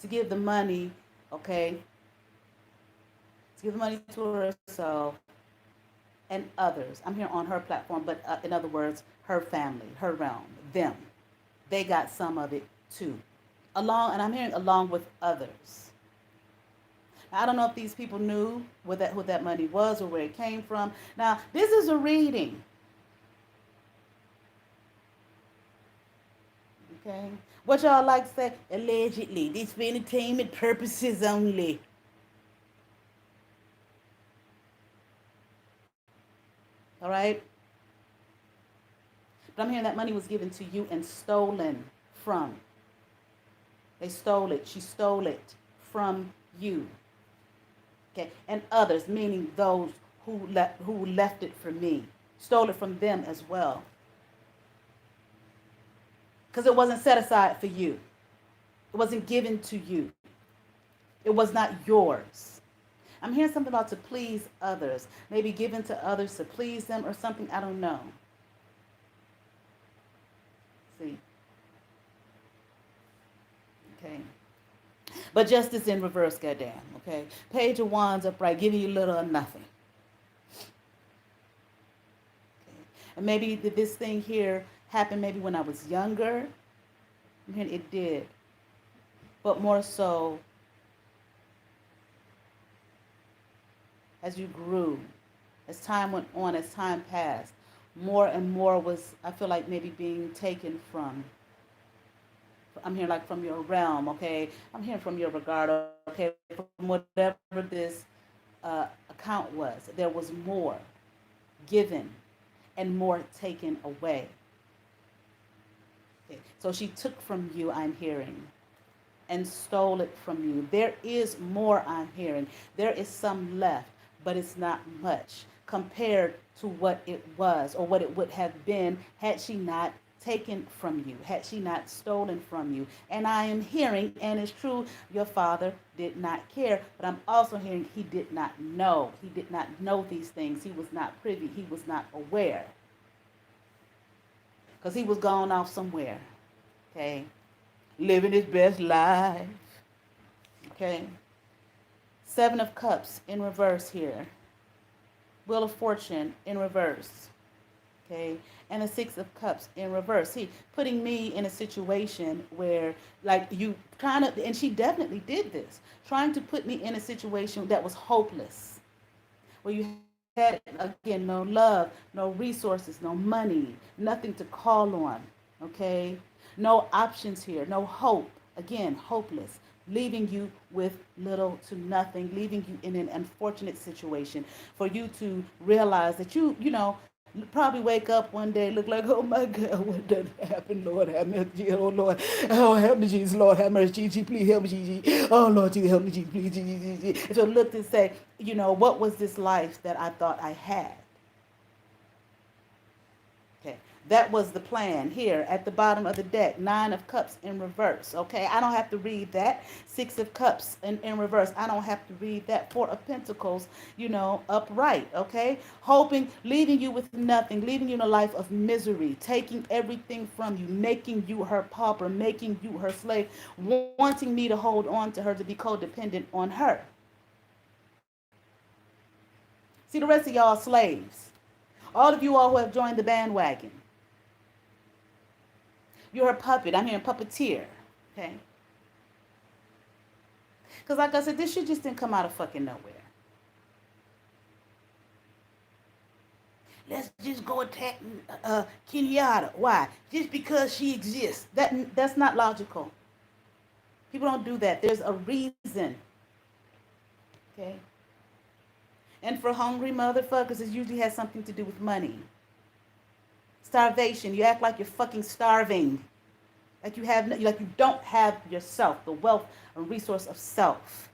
to give the money, okay, to give the money to herself and others. I'm here on her platform, but in other words, her family, her realm, them, they got some of it too, and I'm hearing along with others. Now, I don't know if these people knew who that money was or where it came from. Now, this is a reading. Okay. What y'all like to say? Allegedly. This for entertainment purposes only. All right? But I'm hearing that money was given to you and stolen from. They stole it. She stole it from you. Okay. And others, meaning those who left it for me. Stole it from them as well. Because it wasn't set aside for you. It wasn't given to you. It was not yours. I'm hearing something about to please others. Maybe given to others to please them or something. I don't know. See? Okay. But justice in reverse, goddamn. Okay. Page of Wands upright, giving you little or nothing. Okay. And maybe this thing here happened maybe when I was younger. And it did. But more so as you grew, as time went on, as time passed, more and more was, I feel like, maybe being taken from. I'm hearing like from your realm, okay? I'm hearing from your regard, okay? From whatever this account was. There was more given and more taken away. Okay. So she took from you, I'm hearing, and stole it from you. There is more, I'm hearing. There is some left, but it's not much compared to what it was or what it would have been had she not taken from you, had she not stolen from you. And I am hearing, and it's true, your father did not care, but I'm also hearing he did not know. He did not know these things. He was not privy. He was not aware. Because he was gone off somewhere. Okay? Living his best life. Okay? Seven of Cups in reverse here. Wheel of Fortune in reverse. Okay, and a Six of Cups in reverse. See, putting me in a situation where, like, you trying to, and she definitely did this, trying to put me in a situation that was hopeless, where you had, again, no love, no resources, no money, nothing to call on, okay? No options here, no hope. Again, hopeless, leaving you with little to nothing, leaving you in an unfortunate situation for you to realize that you know, probably wake up one day, look like, oh my God, what done happened? Lord have mercy, oh Lord, oh help me, Jesus, Lord have mercy, Jesus, please help me, Jesus, oh Lord, Jesus, help me, Jesus, please, Jesus. And so look and say, you know, what was this life that I thought I had? Okay, that was the plan here at the bottom of the deck. Nine of Cups in reverse. Okay, I don't have to read that. Six of Cups in reverse. I don't have to read that. Four of Pentacles, you know, upright. Okay, hoping, leaving you with nothing, leaving you in a life of misery, taking everything from you, making you her pauper, making you her slave, wanting me to hold on to her, to be codependent on her. See, the rest of y'all slaves. All of you all who have joined the bandwagon. You're a puppet. I'm hearing puppeteer. Okay? Because like I said, this shit just didn't come out of fucking nowhere. Let's just go attack Kenyatta. Why? Just because she exists. That's not logical. People don't do that. There's a reason. Okay? And for hungry motherfuckers, it usually has something to do with money. Starvation. You act like you're fucking starving. Like you don't have yourself, the wealth and resource of self.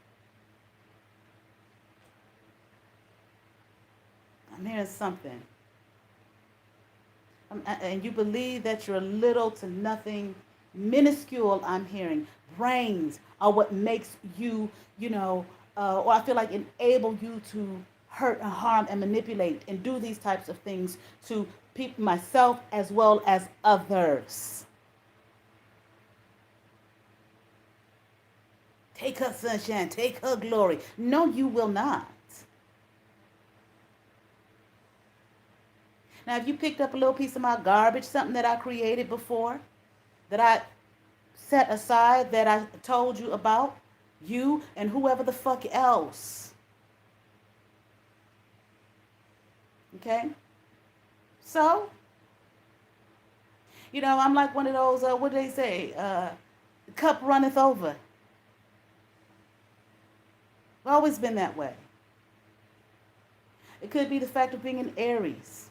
I'm hearing something. And you believe that you're little to nothing, minuscule. I'm hearing brains are what makes you, or I feel like enable you to hurt and harm and manipulate and do these types of things to people, myself as well as others. Take her sunshine, take her glory. No, you will not. Now, if you picked up a little piece of my garbage, something that I created before, that I set aside, that I told you about, you and whoever the fuck else. Okay? So, I'm like one of those, what do they say? The cup runneth over. I've always been that way. It could be the fact of being an Aries.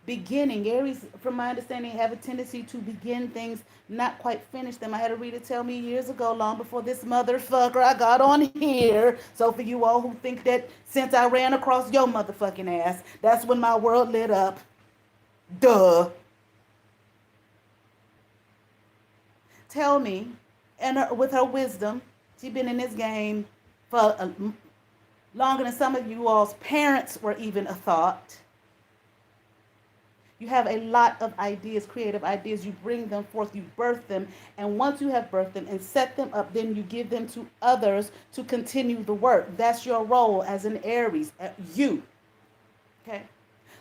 Beginning. Aries, from my understanding, have a tendency to begin things, not quite finish them. I had a reader tell me years ago, long before this motherfucker I got on here. So for you all who think that since I ran across your motherfucking ass, that's when my world lit up. Duh. Tell me, and with her wisdom, she's been in this game for longer than some of you all's parents were even a thought. You have a lot of ideas, creative ideas. You bring them forth, you birth them. And once you have birthed them and set them up, then you give them to others to continue the work. That's your role as an Aries, you. Okay?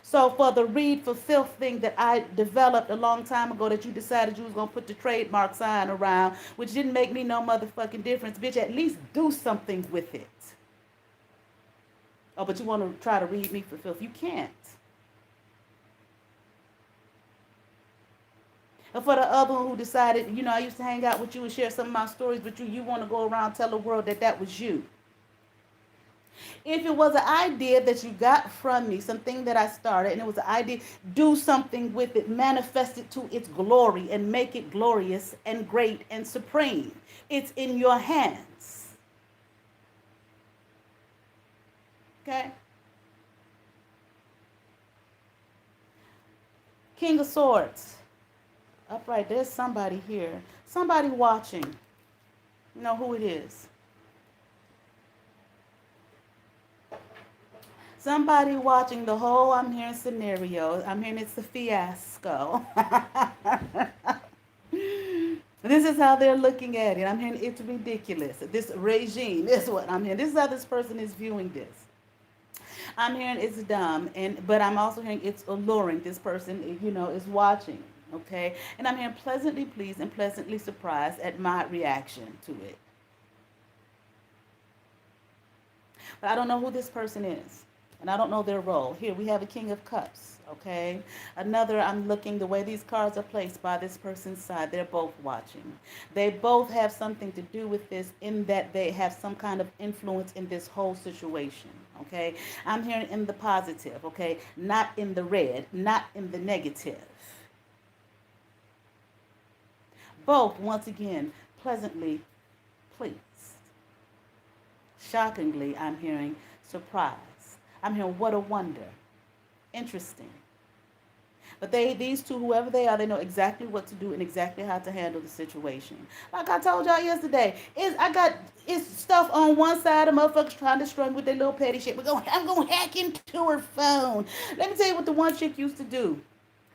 So for the read for filth thing that I developed a long time ago that you decided you was going to put the trademark sign around, which didn't make me no motherfucking difference, bitch, at least do something with it. Oh, but you want to try to read me for filth. You can't. And for the other one who decided, I used to hang out with you and share some of my stories with you, you want to go around and tell the world that that was you. If it was an idea that you got from me, something that I started, and it was an idea, do something with it, manifest it to its glory, and make it glorious and great and supreme. It's in your hands. Okay? King of Swords. Upright, there's somebody here. Somebody watching. You know who it is. Somebody watching the whole, I'm hearing scenario. I'm hearing it's a fiasco. This is how they're looking at it. I'm hearing it's ridiculous. This regime, this is what I'm hearing. This is how this person is viewing this. I'm hearing it's dumb, but I'm also hearing it's alluring. This person, is watching. Okay, and I'm hearing pleasantly pleased and pleasantly surprised at my reaction to it. But I don't know who this person is, and I don't know their role. Here we have a King of Cups, okay? Another, I'm looking, the way these cards are placed by this person's side, they're both watching. They both have something to do with this in that they have some kind of influence in this whole situation, okay? I'm hearing in the positive, okay? Not in the red, not in the negative. Both, once again, pleasantly pleased. Shockingly, I'm hearing surprise. I'm hearing what a wonder. Interesting. But these two, whoever they are, they know exactly what to do and exactly how to handle the situation. Like I told y'all yesterday, it's stuff on one side of motherfuckers trying to struggle with their little petty shit. I'm gonna hack into her phone. Let me tell you what the one chick used to do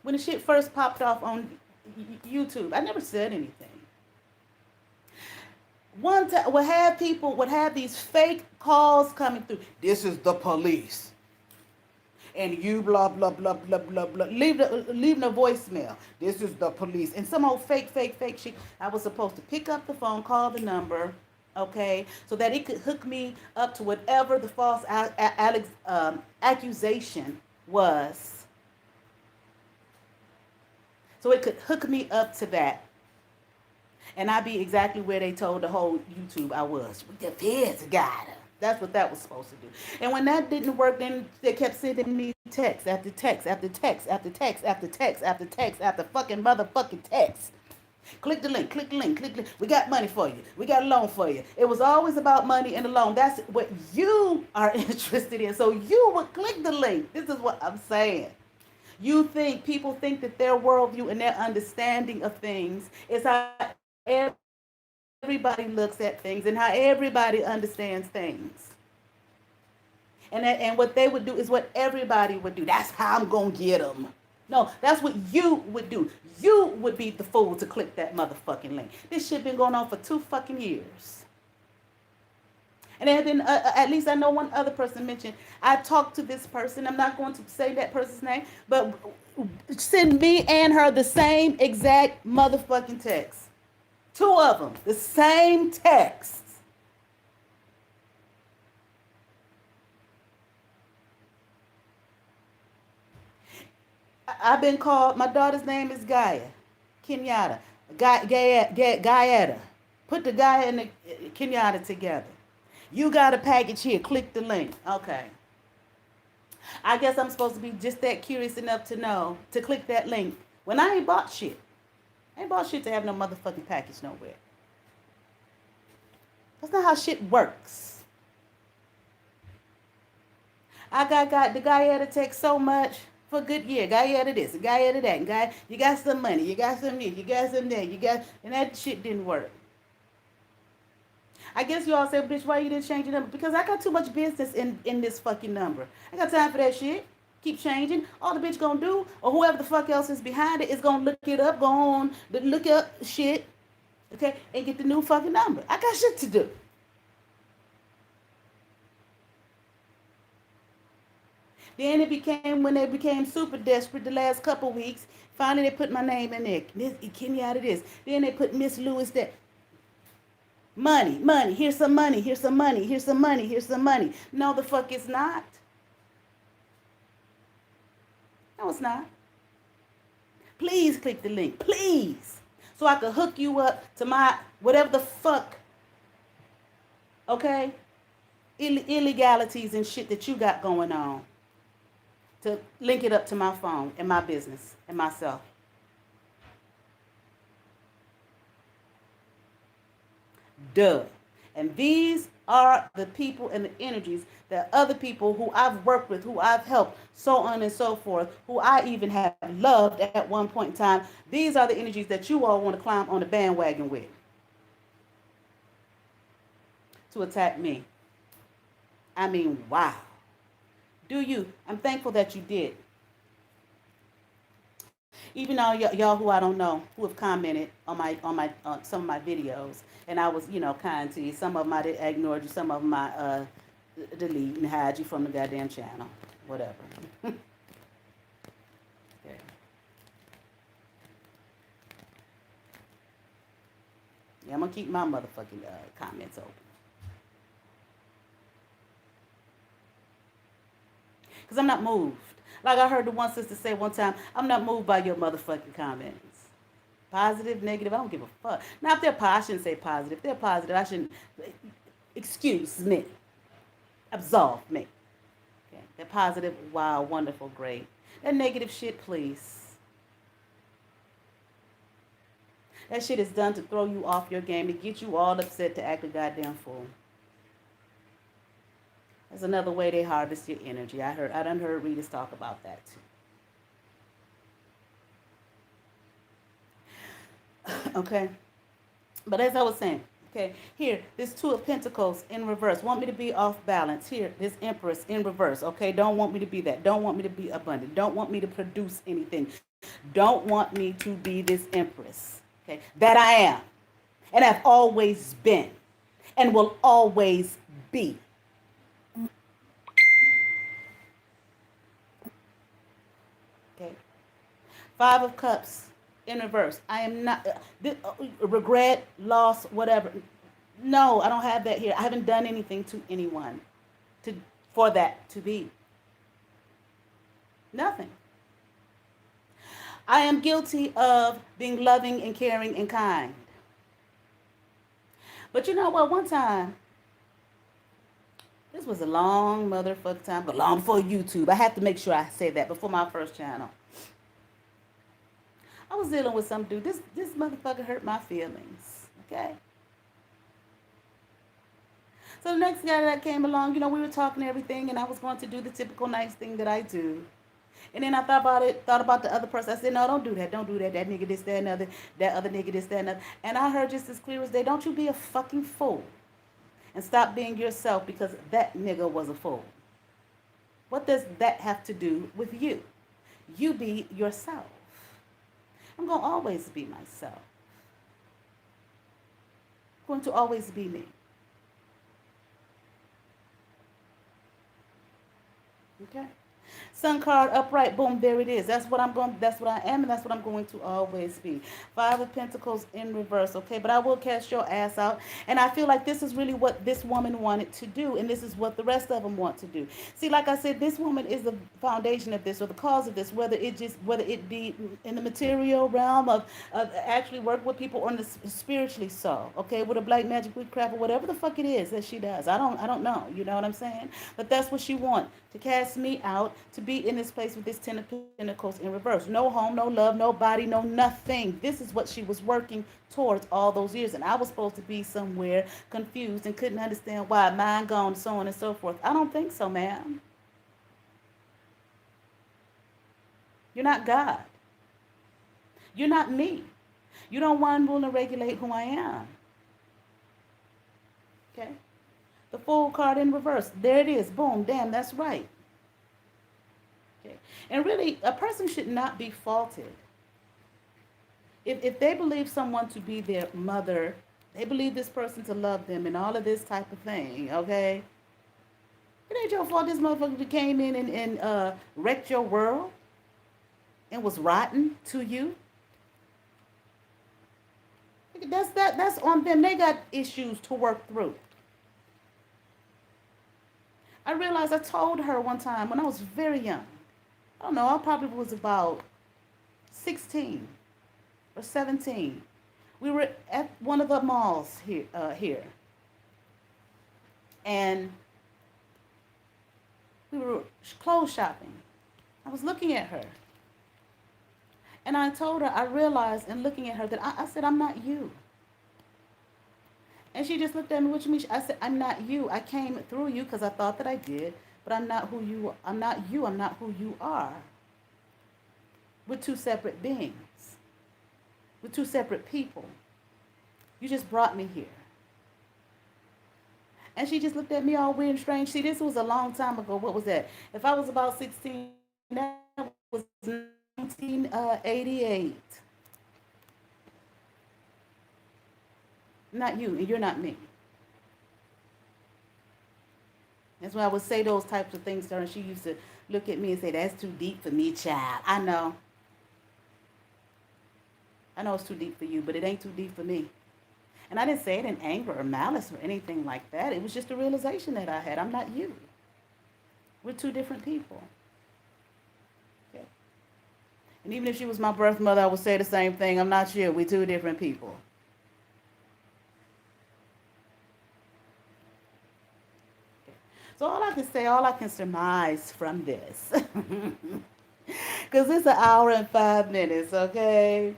when the shit first popped off on YouTube. I never said anything. One time would have these fake calls coming through. This is the police. And you blah blah blah blah blah blah. Leaving a voicemail. This is the police. And some old fake shit. I was supposed to pick up the phone, call the number, okay, so that it could hook me up to whatever the false accusation was. So it could hook me up to that. And I'd be exactly where they told the whole YouTube I was. The feds got her. That's what that was supposed to do. And when that didn't work, then they kept sending me text after text after text after text after text after text after fucking motherfucking text. Click the link, click the link, click the link. We got money for you. We got a loan for you. It was always about money and a loan. That's what you are interested in. So you would click the link. This is what I'm saying. People think that their worldview and their understanding of things is how everybody looks at things and how everybody understands things. And what they would do is what everybody would do. That's how I'm going to get them. No, that's what you would do. You would be the fool to click that motherfucking link. This shit been going on for 2 fucking years. And then at least I know one other person mentioned, I talked to this person. I'm not going to say that person's name, but send me and her the same exact motherfucking text. 2 of them, the same text. I've been called, my daughter's name is Gaia, Kenyatta, Gaietta. Put the Gaia and the Kenyatta together. You got a package here, click the link. Okay. I guess I'm supposed to be just that curious enough to know, to click that link when I ain't bought shit. I ain't bought shit to have no motherfucking package nowhere. That's not how shit works. I got the guy had to take so much for a good year. Guy had this, guy had that. Guy, you got some money, you got some this, you got some that, and that shit didn't work. I guess you all say, bitch, why you didn't change your number? Because I got too much business in this fucking number. I got time for that shit. Keep changing. All the bitch gonna do, or whoever the fuck else is behind it, is gonna look it up, go on, look up shit, okay, and get the new fucking number. I got shit to do. Then it became, when they became super desperate the last couple weeks, finally they put my name in there. Kenyatta this. Then they put Miss Lewis that. Money, here's some money, here's some money, here's some money, here's some money. No, the fuck it's not. No, it's not. Please click the link, please. So I can hook you up to my, whatever the fuck, okay? Illegalities and shit that you got going on. To link it up to my phone and my business and myself. Duh. And these are the people and the energies that other people who I've worked with, who I've helped, so on and so forth, who I even have loved at one point in time. These are the energies that you all want to climb on the bandwagon with to attack me. I mean, wow. Do you? I'm thankful that you did. Even all y'all who I don't know who have commented on some of my videos, and I was kind to you. Some of them I did ignored you. Some of them I delete and hide you from the goddamn channel. Whatever. Okay. Yeah, I'm gonna keep my motherfucking comments open. Because I'm not moved. Like I heard the one sister say one time, I'm not moved by your motherfucking comments. Positive, negative, I don't give a fuck. Now, if they're positive, I shouldn't say positive. If they're positive, I shouldn't, excuse me, absolve me. Okay. They're positive, wow, wonderful, great. That negative shit, please. That shit is done to throw you off your game, to get you all upset, to act a goddamn fool. That's another way they harvest your energy. I done heard readers talk about that too. Okay. But as I was saying, okay, here, this Two of Pentacles in reverse. Want me to be off balance. Here, this Empress in reverse. Okay, don't want me to be that. Don't want me to be abundant. Don't want me to produce anything. Don't want me to be this Empress. Okay, that I am. And I've always been. And will always be. Okay. Five of Cups in reverse. I am not regret, loss, whatever. No, I don't have that here. I haven't done anything to anyone for that to be. Nothing. I am guilty of being loving and caring and kind. But you know what? One time, this was a long motherfucking time, but long before YouTube. I have to make sure I say that before my first channel. I was dealing with some dude. This motherfucker hurt my feelings. Okay. So the next guy that came along, we were talking everything, and I was going to do the typical nice thing that I do. And then I thought about the other person. I said, no, don't do that. Don't do that. That nigga this, that, another. That other nigga this, that, another. And I heard just as clear as day, don't you be a fucking fool. And stop being yourself because that nigga was a fool. What does that have to do with you? You be yourself. I'm going to always be myself. I'm going to always be me. Okay? Sun card upright, boom, there it is. That's what I am, and that's what I'm going to always be. Five of Pentacles in reverse, okay? But I will cast your ass out. And I feel like this is really what this woman wanted to do, and this is what the rest of them want to do. See, like I said, this woman is the foundation of this, or the cause of this, whether it be in the material realm of actually work with people, or spiritually so, okay? With a black magic witchcraft, or whatever the fuck it is that she does. I don't know, you know what I'm saying? But that's what she wants, to cast me out, to be in this place with this Ten of Pentacles in reverse. No home, no love, no body, no nothing. This is what she was working towards all those years. And I was supposed to be somewhere confused and couldn't understand why. Mind gone, so on and so forth. I don't think so, ma'am. You're not God. You're not me. You don't want to rule and regulate who I am. Okay? The Fool card in reverse. There it is. Boom. Damn, that's right. Okay. And really, a person should not be faulted. If they believe someone to be their mother, they believe this person to love them and all of this type of thing, okay? It ain't your fault this motherfucker came in and wrecked your world and was rotten to you. That's on them. They got issues to work through. I realized I told her one time when I was very young. I don't know, I probably was about 16 or 17. We were at one of the malls here. And we were clothes shopping. I was looking at her. And I told her, I realized in looking at her that I said, I'm not you. And she just looked at me, what you mean? I said, I'm not you. I came through you because I thought that I did, but I'm not who you are. I'm not you. I'm not who you are. We're two separate beings. We're two separate people. You just brought me here. And she just looked at me all weird and strange. See, this was a long time ago. What was that? If I was about 16, that was 1988. Not you, and you're not me. That's why I would say those types of things to her. And she used to look at me and say, that's too deep for me, child. I know. I know it's too deep for you, but it ain't too deep for me. And I didn't say it in anger or malice or anything like that. It was just a realization that I had. I'm not you. We're two different people. Okay. And even if she was my birth mother, I would say the same thing. I'm not you. We're two different people. Okay. So all I can say, all I can surmise from this, because it's an hour and 5 minutes, okay?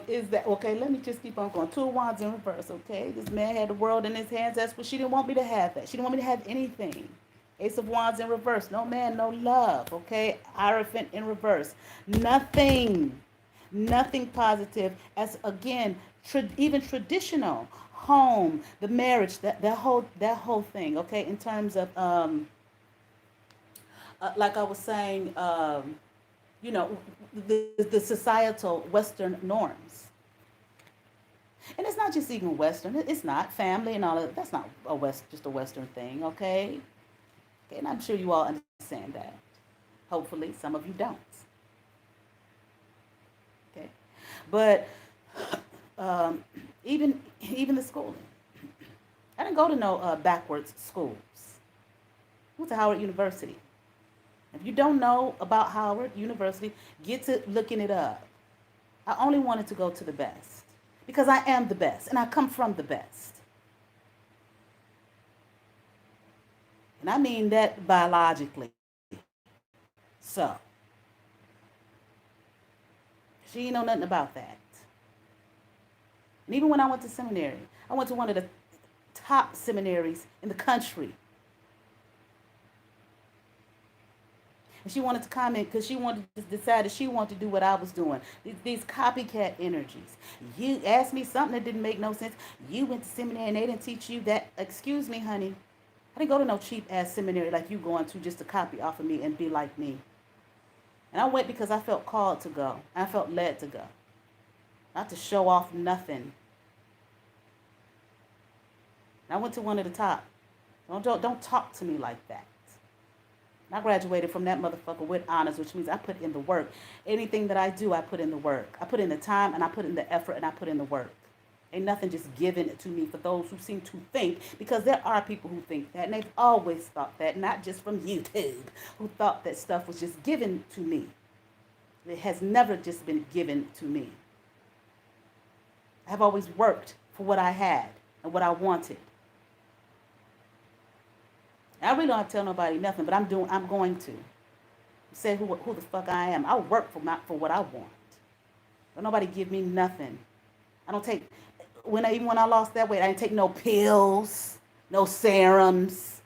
Is that okay? Let me just keep on going. Two of Wands in reverse, okay? This man had the world in his hands. That's what she didn't want me to have. That she didn't want me to have anything. Ace of Wands in reverse. No man, no love, okay? Hierophant in reverse. Nothing. Nothing positive. As again, even traditional home, the marriage, that whole thing, okay? In terms of like I was saying, you know, the societal Western norms. And it's not just even Western. It's not family and all of that. That's not just a Western thing, okay? Okay, and I'm sure you all understand that. Hopefully, some of you don't. Okay, but um, even the schooling. I didn't go to no backwards schools. I went to Howard University. If you don't know about Howard University, get to looking it up. I only wanted to go to the best because I am the best and I come from the best. And I mean that biologically. So, she ain't know nothing about that. And even when I went to seminary, I went to one of the top seminaries in the country. And she wanted to comment because she wanted to decide that she wanted to do what I was doing. These copycat energies. You asked me something that didn't make no sense. You went to seminary and they didn't teach you that. Excuse me, honey. I didn't go to no cheap ass seminary like you going to just to copy off of me and be like me. And I went because I felt called to go. I felt led to go. Not to show off nothing. And I went to one of the top. Don't talk to me like that. I graduated from that motherfucker with honors, which means I put in the work. Anything that I do, I put in the work. I put in the time, and I put in the effort, and I put in the work. Ain't nothing just given to me for those who seem to think, because there are people who think that, and they've always thought that, not just from YouTube, who thought that stuff was just given to me. It has never just been given to me. I have always worked for what I had and what I wanted. I really don't have to tell nobody nothing, but I'm going to say who the fuck I am. I work for what I want. Don't nobody give me nothing. I don't take even when I lost that weight, I didn't take no pills, no serums,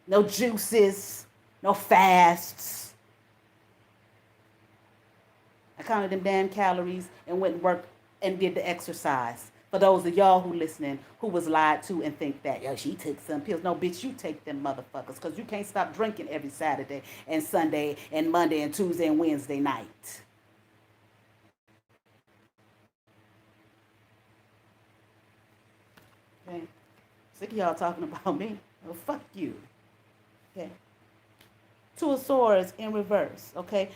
no juices, no fasts. I counted them damn calories and went and worked and did the exercise. For those of y'all who listening who was lied to and think that, yo, she took some pills. No, bitch, you take them motherfuckers because you can't stop drinking every Saturday and Sunday and Monday and Tuesday and Wednesday night. Okay? Sick of y'all talking about me. Well, fuck you. Okay? Two of Swords in reverse. Okay?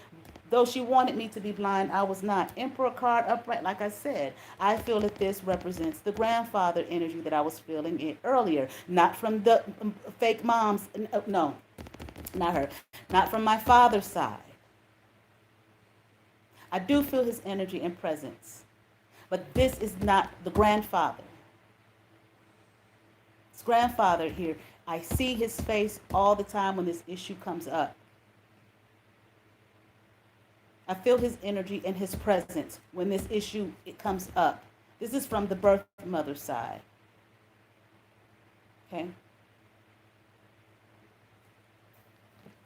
Though she wanted me to be blind, I was not. Emperor card upright, like I said. I feel that this represents the grandfather energy that I was feeling earlier. Not from the fake moms. No, not her. Not from my father's side. I do feel his energy and presence. But this is not the grandfather. His grandfather here, I see his face all the time when this issue comes up. I feel his energy and his presence when this issue comes up. This is from the birth mother side. Okay.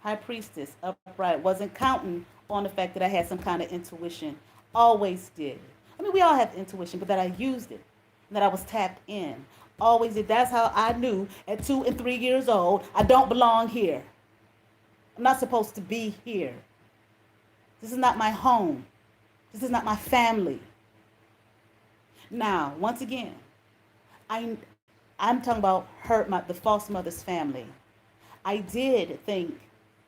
High priestess, upright, wasn't counting on the fact that I had some kind of intuition. Always did. I mean, we all have intuition, but that I used it, that I was tapped in. Always did. That's how I knew at 2 and 3 years old, I don't belong here. I'm not supposed to be here. This is not my home. This is not my family. Now, once again, I, I'm talking about the false mother's family. I did think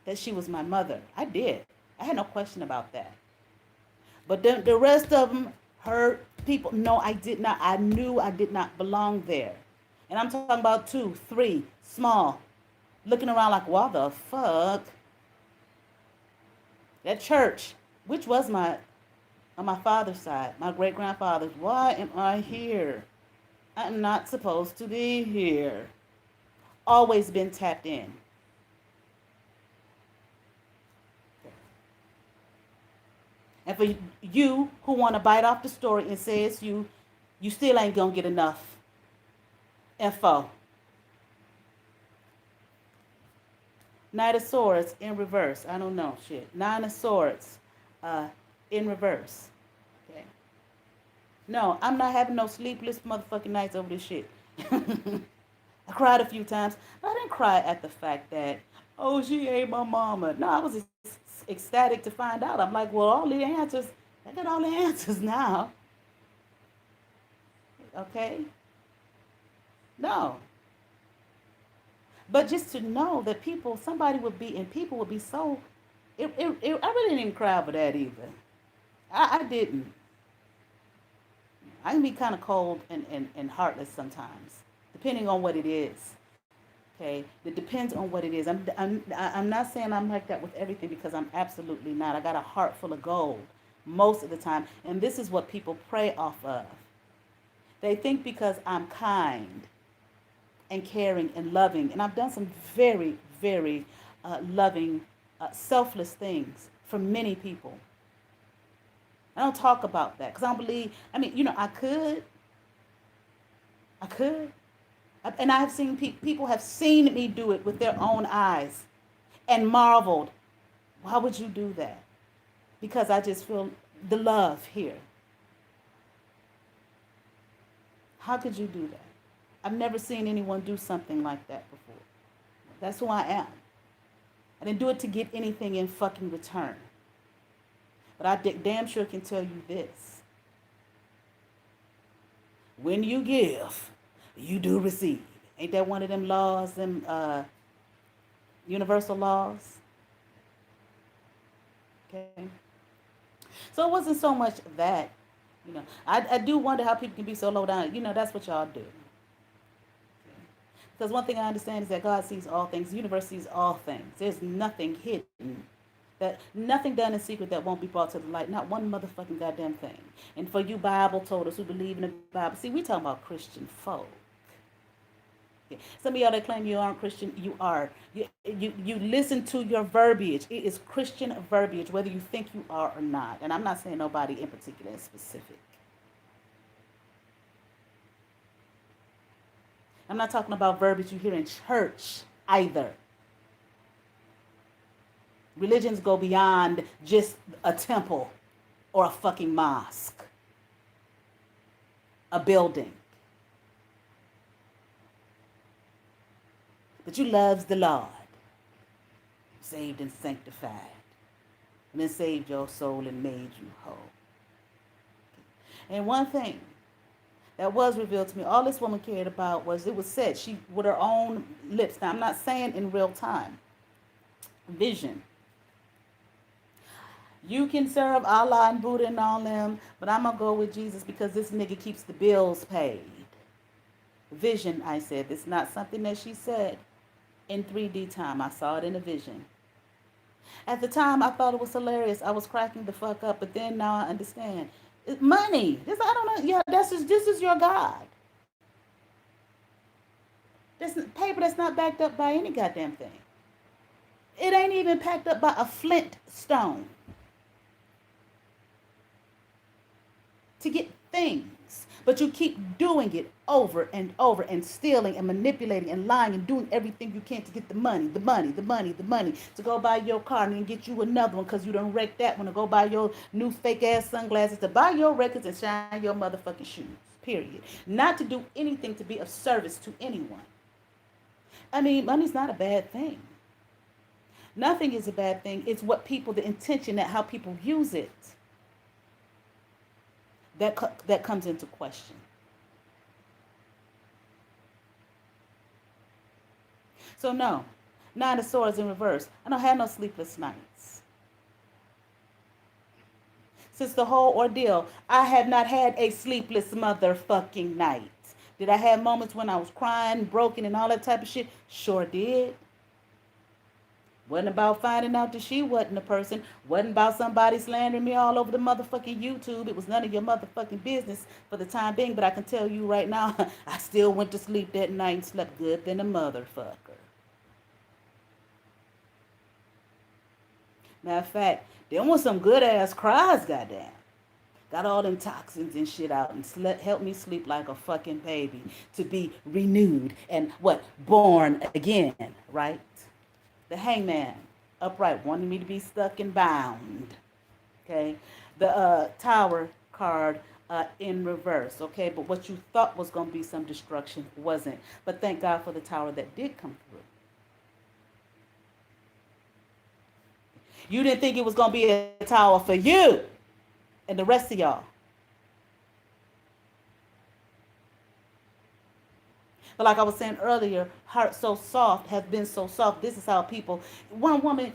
that she was my mother. I did. I had no question about that. But the rest of them, her people, no, I did not. I knew I did not belong there. And I'm talking about 2, 3, small, looking around like, what the fuck? That church, which was on my father's side, my great grandfather's, why am I here? I'm not supposed to be here. Always been tapped in. And for you who want to bite off the story and say it's you still ain't going to get enough info. Knight of Swords in reverse. I don't know, shit. Nine of Swords in reverse. Okay. No, I'm not having no sleepless motherfucking nights over this shit. I cried a few times. I didn't cry at the fact that, oh, she ain't my mama. No, I was ecstatic to find out. I'm like, well, all the answers, I got all the answers now. Okay? No. But just to know that somebody would be, and people would be so, I really didn't even cry over that either. I didn't. I can be kind of cold and heartless sometimes, depending on what it is. Okay, it depends on what it is. I'm not saying I'm like that with everything, because I'm absolutely not. I got a heart full of gold most of the time, and this is what people prey off of. They think because I'm kind and caring and loving, and I've done some very, very loving, selfless things for many people. I don't talk about that because I don't believe. I mean, I could. And I have seen people have seen me do it with their own eyes and marveled. Why would you do that? Because I just feel the love here. How could you do that? I've never seen anyone do something like that before. That's who I am. I didn't do it to get anything in fucking return. But I damn sure can tell you this. When you give, you do receive. Ain't that one of them laws, them universal laws? Okay. So it wasn't so much that, I do wonder how people can be so low down. That's what y'all do. Because one thing I understand is that God sees all things. The universe sees all things. There's nothing hidden. Nothing done in secret that won't be brought to the light. Not one motherfucking goddamn thing. And for you Bible toters who believe in the Bible, see, we talking about Christian folk. Okay. Some of y'all that claim you aren't Christian, you are. You listen to your verbiage. It is Christian verbiage, whether you think you are or not. And I'm not saying nobody in particular is specific. I'm not talking about verbiage you hear in church either. Religions go beyond just a temple or a fucking mosque, a building. But you loves the Lord, saved and sanctified, and then saved your soul and made you whole. And one thing that was revealed to me, all this woman cared about was, it was said, she, with her own lips. Now, I'm not saying in real time. Vision. You can serve Allah and Buddha and all them, but I'm going to go with Jesus because this nigga keeps the bills paid. Vision, I said. It's not something that she said in 3D time. I saw it in a vision. At the time, I thought it was hilarious. I was cracking the fuck up, but then now I understand. Money. I don't know. Yeah, this is your God. This paper that's not backed up by any goddamn thing. It ain't even packed up by a flint stone. To get things. But you keep doing it over and over and stealing and manipulating and lying and doing everything you can to get the money, to go buy your car and then get you another one because you done wrecked that one, to go buy your new fake ass sunglasses, to buy your records and shine your motherfucking shoes, period. Not to do anything to be of service to anyone. I mean, money's not a bad thing. Nothing is a bad thing. It's what people, the intention, that how people use it, that comes into question. So no, Nine of Swords in reverse. I don't have no sleepless nights. Since the whole ordeal, I have not had a sleepless motherfucking night. Did I have moments when I was crying, broken, and all that type of shit? Sure did. Wasn't about finding out that she wasn't a person. Wasn't about somebody slandering me all over the motherfucking YouTube. It was none of your motherfucking business for the time being. But I can tell you right now, I still went to sleep that night and slept good than a motherfucker. Matter of fact, there was some good ass cries, goddamn. Got all them toxins and shit out and helped me sleep like a fucking baby to be renewed and what? Born again, right? The Hangman, upright, wanting me to be stuck and bound. Okay. The Tower card in reverse. Okay. But what you thought was going to be some destruction wasn't. But thank God for the Tower that did come through. You didn't think it was going to be a tower for you and the rest of y'all. But like I was saying earlier, heart so soft, has been so soft. This is how people, one woman,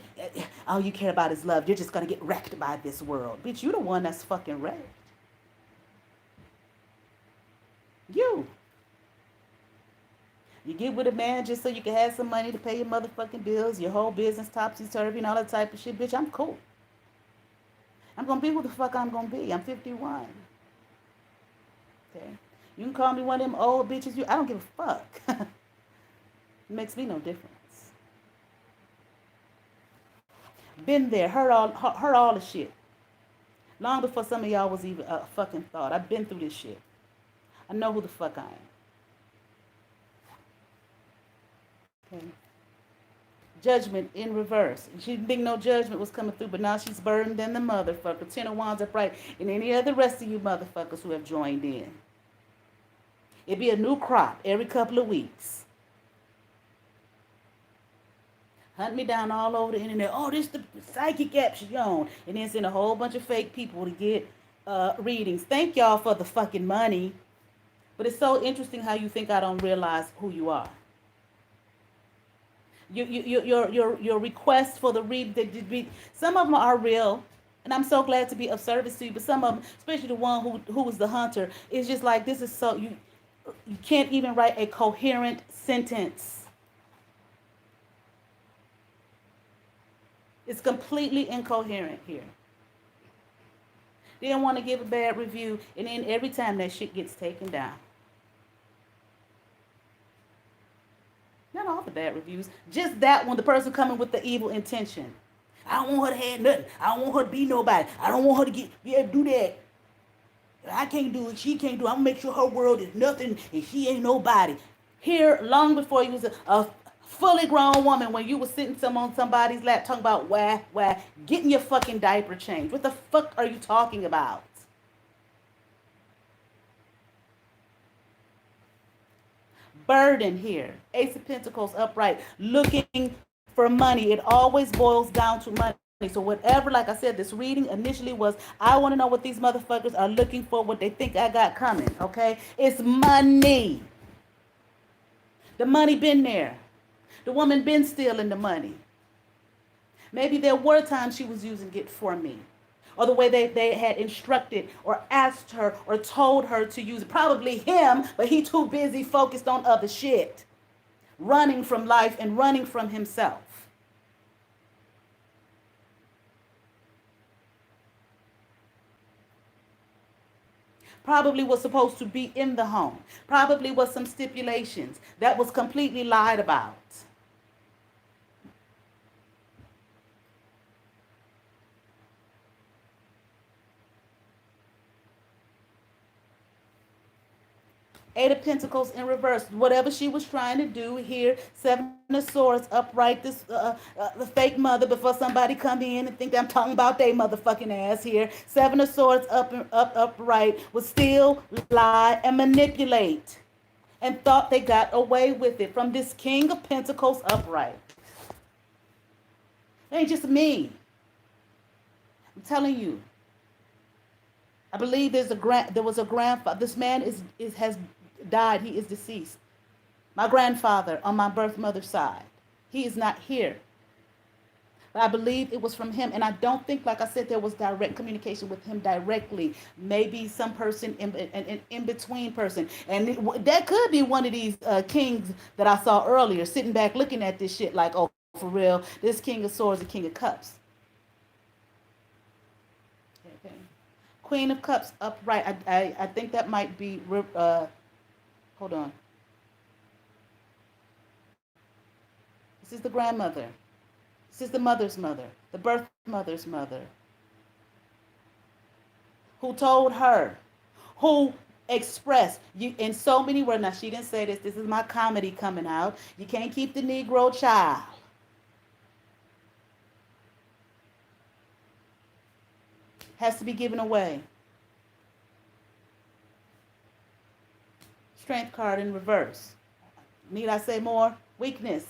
all you care about is love. You're just going to get wrecked by this world. Bitch, you the one that's fucking wrecked. You. You get with a man just so you can have some money to pay your motherfucking bills, your whole business topsy-turvy and all that type of shit. Bitch, I'm cool. I'm going to be who the fuck I'm going to be. I'm 51. Okay? You can call me one of them old bitches. I don't give a fuck. It makes me no difference. Been there, heard all the shit. Long before some of y'all was even a fucking thought. I've been through this shit. I know who the fuck I am. Okay. Judgment in reverse. She didn't think no judgment was coming through, but now she's burdened than the motherfucker. 10 of Wands upright. And any other rest of you motherfuckers who have joined in. It'd be a new crop every couple of weeks. Hunt me down all over the internet. Oh, this the psychic app she on. And then send a whole bunch of fake people to get readings. Thank y'all for the fucking money. But it's so interesting how you think I don't realize who you are. Your requests for the read, some of them are real, and I'm so glad to be of service to you. But some of them, especially the one who was the hunter, is just like, this is so you can't even write a coherent sentence. It's completely incoherent here. They don't want to give a bad review, and then every time that shit gets taken down. Not all the bad reviews. Just that one, the person coming with the evil intention. I don't want her to have nothing. I don't want her to be nobody. I don't want her to be able to do that. I can't do it. She can't do it. I'm going to make sure her world is nothing and she ain't nobody. Here, long before you was a fully grown woman, when you was sitting on somebody's lap talking about why, getting your fucking diaper changed. What the fuck are you talking about? Burden here. Ace of Pentacles upright. Looking for money. It always boils down to money. So whatever, like I said, this reading initially was, I want to know what these motherfuckers are looking for, what they think I got coming, okay? It's money. The money been there. The woman been stealing the money. Maybe there were times she was using it for me. Or the way they had instructed or asked her or told her to use it. Probably him, but he too busy focused on other shit. Running from life and running from himself. Probably was supposed to be in the home. Probably was some stipulations that was completely lied about. Eight of Pentacles in reverse. Whatever she was trying to do here. Seven of Swords upright. The fake mother before somebody come in and think that I'm talking about they motherfucking ass here. Seven of Swords upright would steal, lie, and manipulate, and thought they got away with it from this King of Pentacles upright. It ain't just me. I'm telling you. I believe there was a grandfather. This man has died. He is deceased. My grandfather on my birth mother's side. He is not here. But I believe it was from him. And I don't think, like I said, there was direct communication with him directly. Maybe some person in between person. And that could be one of these kings that I saw earlier, sitting back looking at this shit like, oh, for real, this King of Swords and King of Cups. Okay. Queen of Cups upright. I think that might be, hold on. This is the grandmother. This is the mother's mother, the birth mother's mother, who told her, who expressed you in so many words. Now, she didn't say this. This is my comedy coming out. You can't keep the Negro child. Has to be given away. Strength card in reverse. Need I say more? Weakness.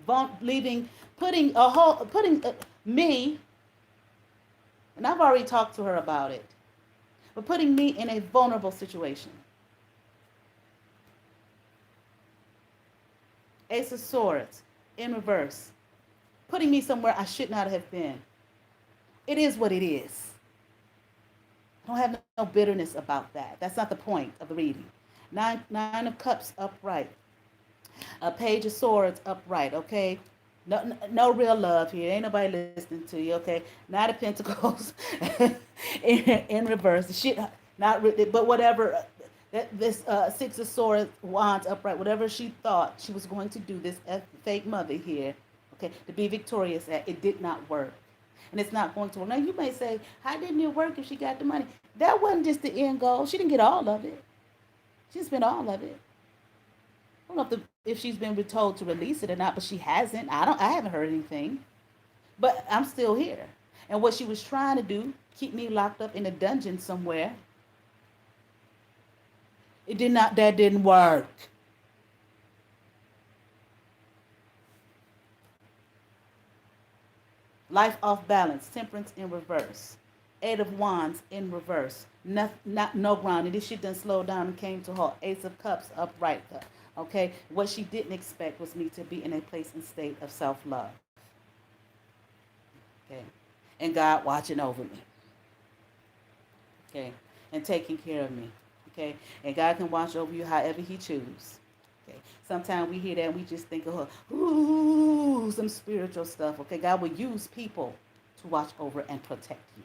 Putting me, and I've already talked to her about it, but putting me in a vulnerable situation. Ace of Swords in reverse. Putting me somewhere I should not have been. It is what it is. I don't have no bitterness about that. That's not the point of the reading. Nine of Cups upright. A Page of Swords upright, okay? No real love here. Ain't nobody listening to you, okay? Knight of Pentacles in reverse. Shit, not really, but whatever. This Six of Swords, Wands upright. Whatever she thought she was going to do, this fake mother here, okay, to be victorious at, it did not work. And it's not going to work. Now, you may say, how didn't it work if she got the money? That wasn't just the end goal. She didn't get all of it. She spent all of it. I don't know if she's been told to release it or not, but she hasn't. I haven't heard anything. But I'm still here. And what she was trying to do, keep me locked up in a dungeon somewhere, that didn't work. Life off balance, Temperance in reverse. Eight of Wands in reverse. No grounding. This shit done slowed down and came to halt. Ace of Cups upright. Okay, what she didn't expect was me to be in a place and state of self-love. Okay, and God watching over me. Okay, and taking care of me. Okay, and God can watch over you however He chooses. Okay, sometimes we hear that and we just think of some spiritual stuff. Okay, God will use people to watch over and protect you.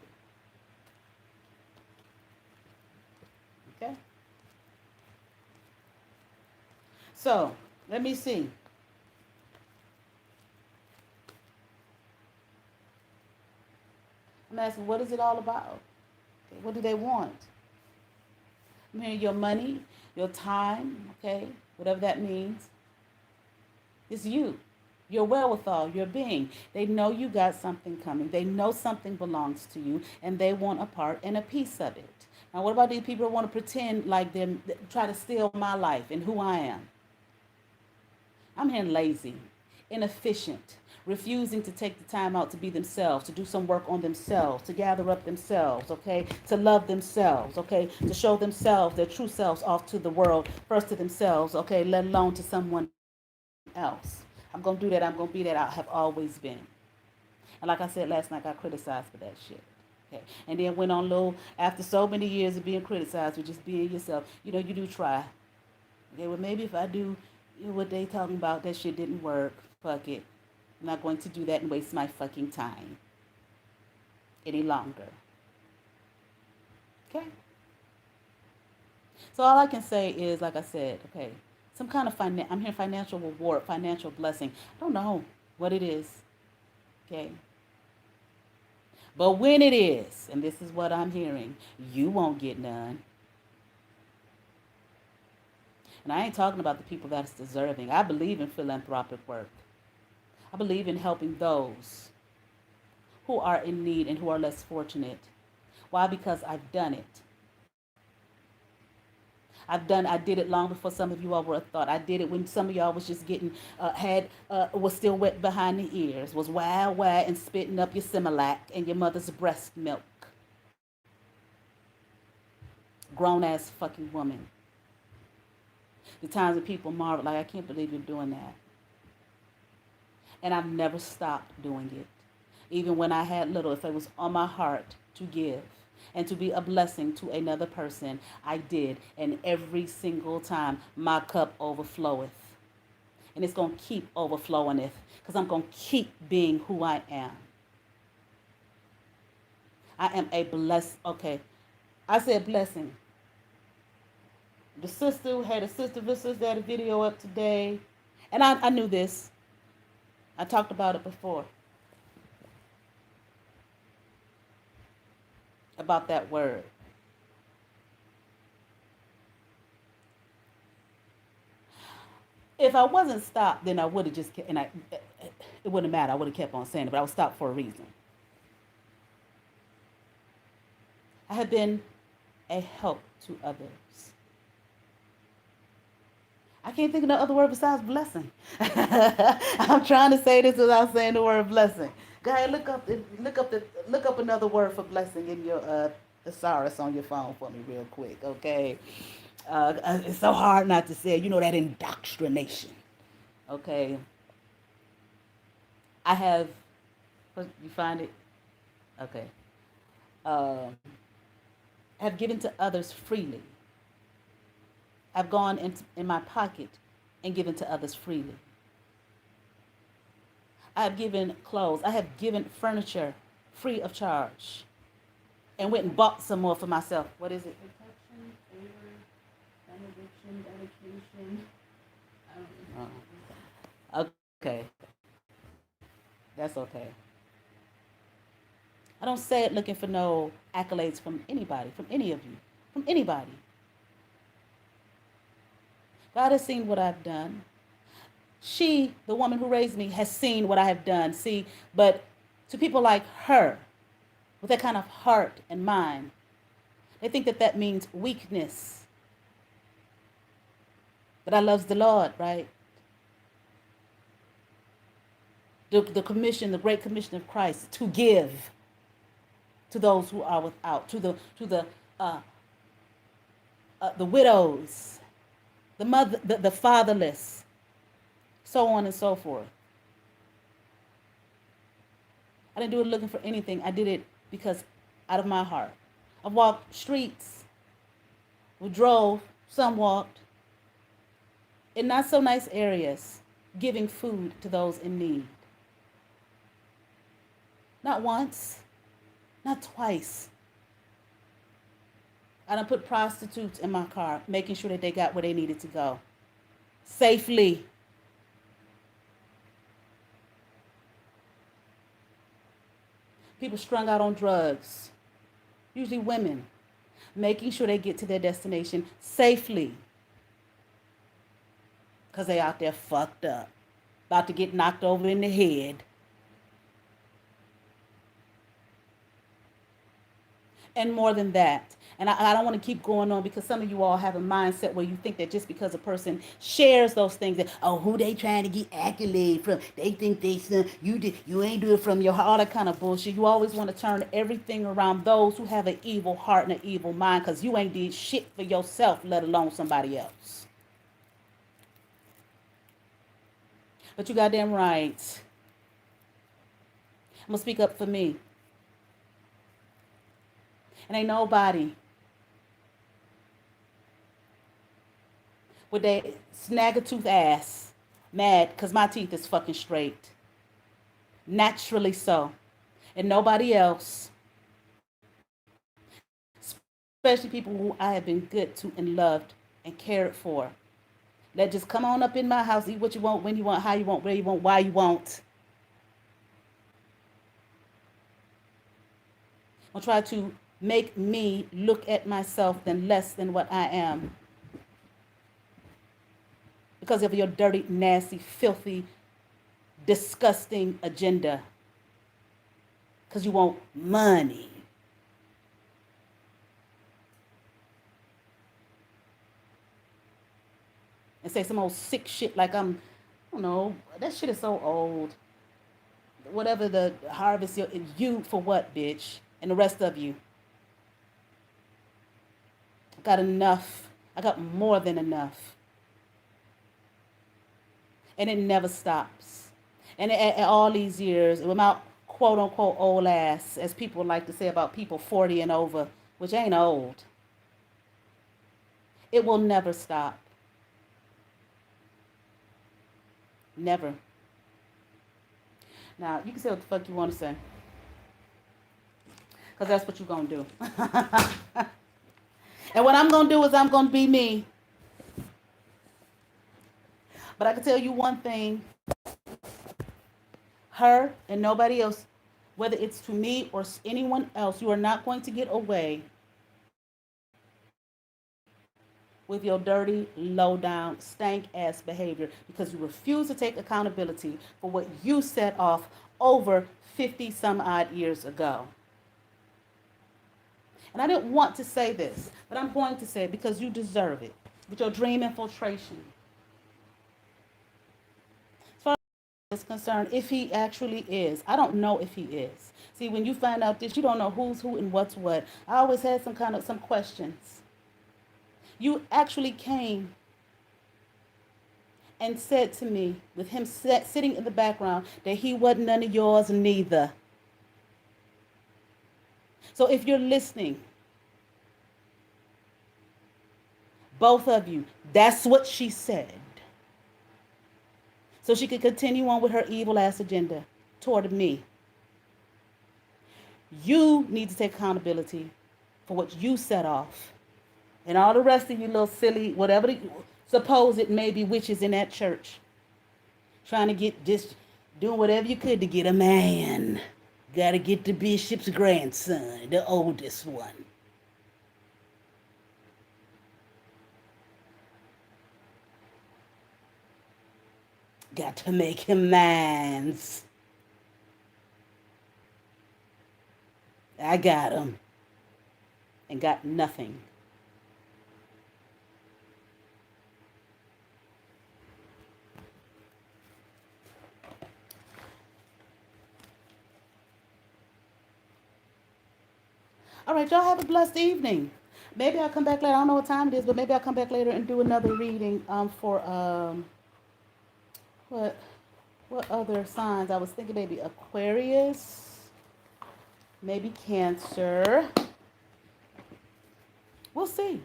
Okay. So, let me see. I'm asking, what is it all about? Okay, what do they want? I'm hearing your money, your time, okay, whatever that means. It's you, your wherewithal, your being. They know you got something coming. They know something belongs to you, and they want a part and a piece of it. Now, what about these people who want to pretend like them, try to steal my life and who I am? I'm hearing lazy, inefficient, refusing to take the time out to be themselves, to do some work on themselves, to gather up themselves, okay, to love themselves, okay, to show themselves, their true selves off to the world, first to themselves, okay, let alone to someone else. I'm going to do that. I'm going to be that. I have always been. And like I said last night, I got criticized for that shit. Okay. And then went on low after so many years of being criticized for just being yourself. You know, you do try. Okay, well, maybe if I do what they talking about, that shit didn't work. Fuck it. I'm not going to do that and waste my fucking time any longer. Okay? So all I can say is, like I said, okay, some kind of I'm hearing financial reward, financial blessing. I don't know what it is. Okay? But when it is, and this is what I'm hearing, you won't get none. And I ain't talking about the people that's deserving. I believe in philanthropic work. I believe in helping those who are in need and who are less fortunate. Why? Because I've done it. I did it long before some of you all were a thought. I did it when some of y'all was just getting, was still wet behind the ears, was wild and spitting up your Similac and your mother's breast milk. Grown ass fucking woman. The times that people marvel, like, I can't believe you're doing that. And I've never stopped doing it. Even when I had little, if it was on my heart to give and to be a blessing to another person, I did. And every single time, my cup overfloweth. And it's going to keep overflowing it because I'm going to keep being who I am. I am a blessed, okay. I said blessing. The sister who had a sister had a video up today. And I knew this. I talked about it before. About that word. If I wasn't stopped, then I would have just, it wouldn't matter. I would have kept on saying it, but I was stopped for a reason. I have been a help to others. I can't think of no other word besides blessing. I'm trying to say this without saying the word blessing. Go ahead, look up another word for blessing in your thesaurus on your phone for me real quick, okay? It's so hard not to say, that indoctrination. Okay. I have, you find it? Okay. Have given to others freely. I've gone in my pocket and given to others freely. I have given clothes. I have given furniture free of charge and went and bought some more for myself. What is it? Protection, favor, benediction, dedication. Okay. That's okay. I don't say it looking for no accolades from anybody, from any of you, from anybody. God has seen what I've done. She, the woman who raised me, has seen what I have done. See, but to people like her, with that kind of heart and mind, they think that means weakness. But I loves the Lord, right? The commission, the great commission of Christ, to give to those who are without, to the widows, the mother, the fatherless, so on and so forth. I didn't do it looking for anything. I did it because out of my heart. I've walked streets. We drove, some walked, in not so nice areas, giving food to those in need. Not once, not twice. I done put prostitutes in my car, making sure that they got where they needed to go. Safely. People strung out on drugs, usually women, making sure they get to their destination safely. Because they out there fucked up, about to get knocked over in the head. And more than that. And I don't want to keep going on because some of you all have a mindset where you think that just because a person shares those things, that, who they trying to get accolade from? They think you ain't do it from your heart, all that kind of bullshit. You always want to turn everything around those who have an evil heart and an evil mind because you ain't did shit for yourself, let alone somebody else. But you goddamn right. I'm going to speak up for me. And ain't nobody with their snag-a-tooth ass mad because my teeth is fucking straight. Naturally so. And nobody else, especially people who I have been good to and loved and cared for, that just come on up in my house, eat what you want, when you want, how you want, where you want, why you want. I'll try to make me look at myself than less than what I am. because of your dirty, nasty, filthy, disgusting agenda. Because you want money. And say some old sick shit like I don't know, that shit is so old. Whatever the harvest, you for what, bitch? And the rest of you. I got enough. I got more than enough. And it never stops. And all these years, with my quote unquote old ass, as people like to say about people 40 and over, which ain't old, it will never stop. Never. Now, you can say what the fuck you want to say. Because that's what you're going to do. And what I'm going to do is I'm going to be me. But I can tell you one thing. Her and nobody else, whether it's to me or anyone else, you are not going to get away with your dirty, low-down, stank-ass behavior because you refuse to take accountability for what you set off over 50-some-odd years ago. And I didn't want to say this, but I'm going to say it because you deserve it with your dream infiltration. As far as is concerned, if he actually is, I don't know if he is. See, when you find out this, you don't know who's who and what's what. I always had some questions. You actually came and said to me, with him sitting in the background, that he wasn't none of yours neither. So if you're listening, both of you, that's what she said. So she could continue on with her evil ass agenda toward me. You need to take accountability for what you set off. And all the rest of you little silly, whatever, suppose it may be witches in that church. Trying to get just, doing whatever you could to get a man. Got to get the bishop's grandson, the oldest one. Got to make him mines. I got him. And got nothing. All right, y'all have a blessed evening. Maybe I'll come back later. I don't know what time it is, but maybe I'll come back later and do another reading for what other signs? I was thinking maybe Aquarius, maybe Cancer. We'll see.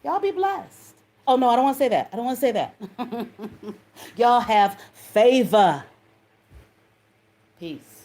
Y'all be blessed. Oh no, I don't want to say that. I don't want to say that. Y'all have favor. Peace.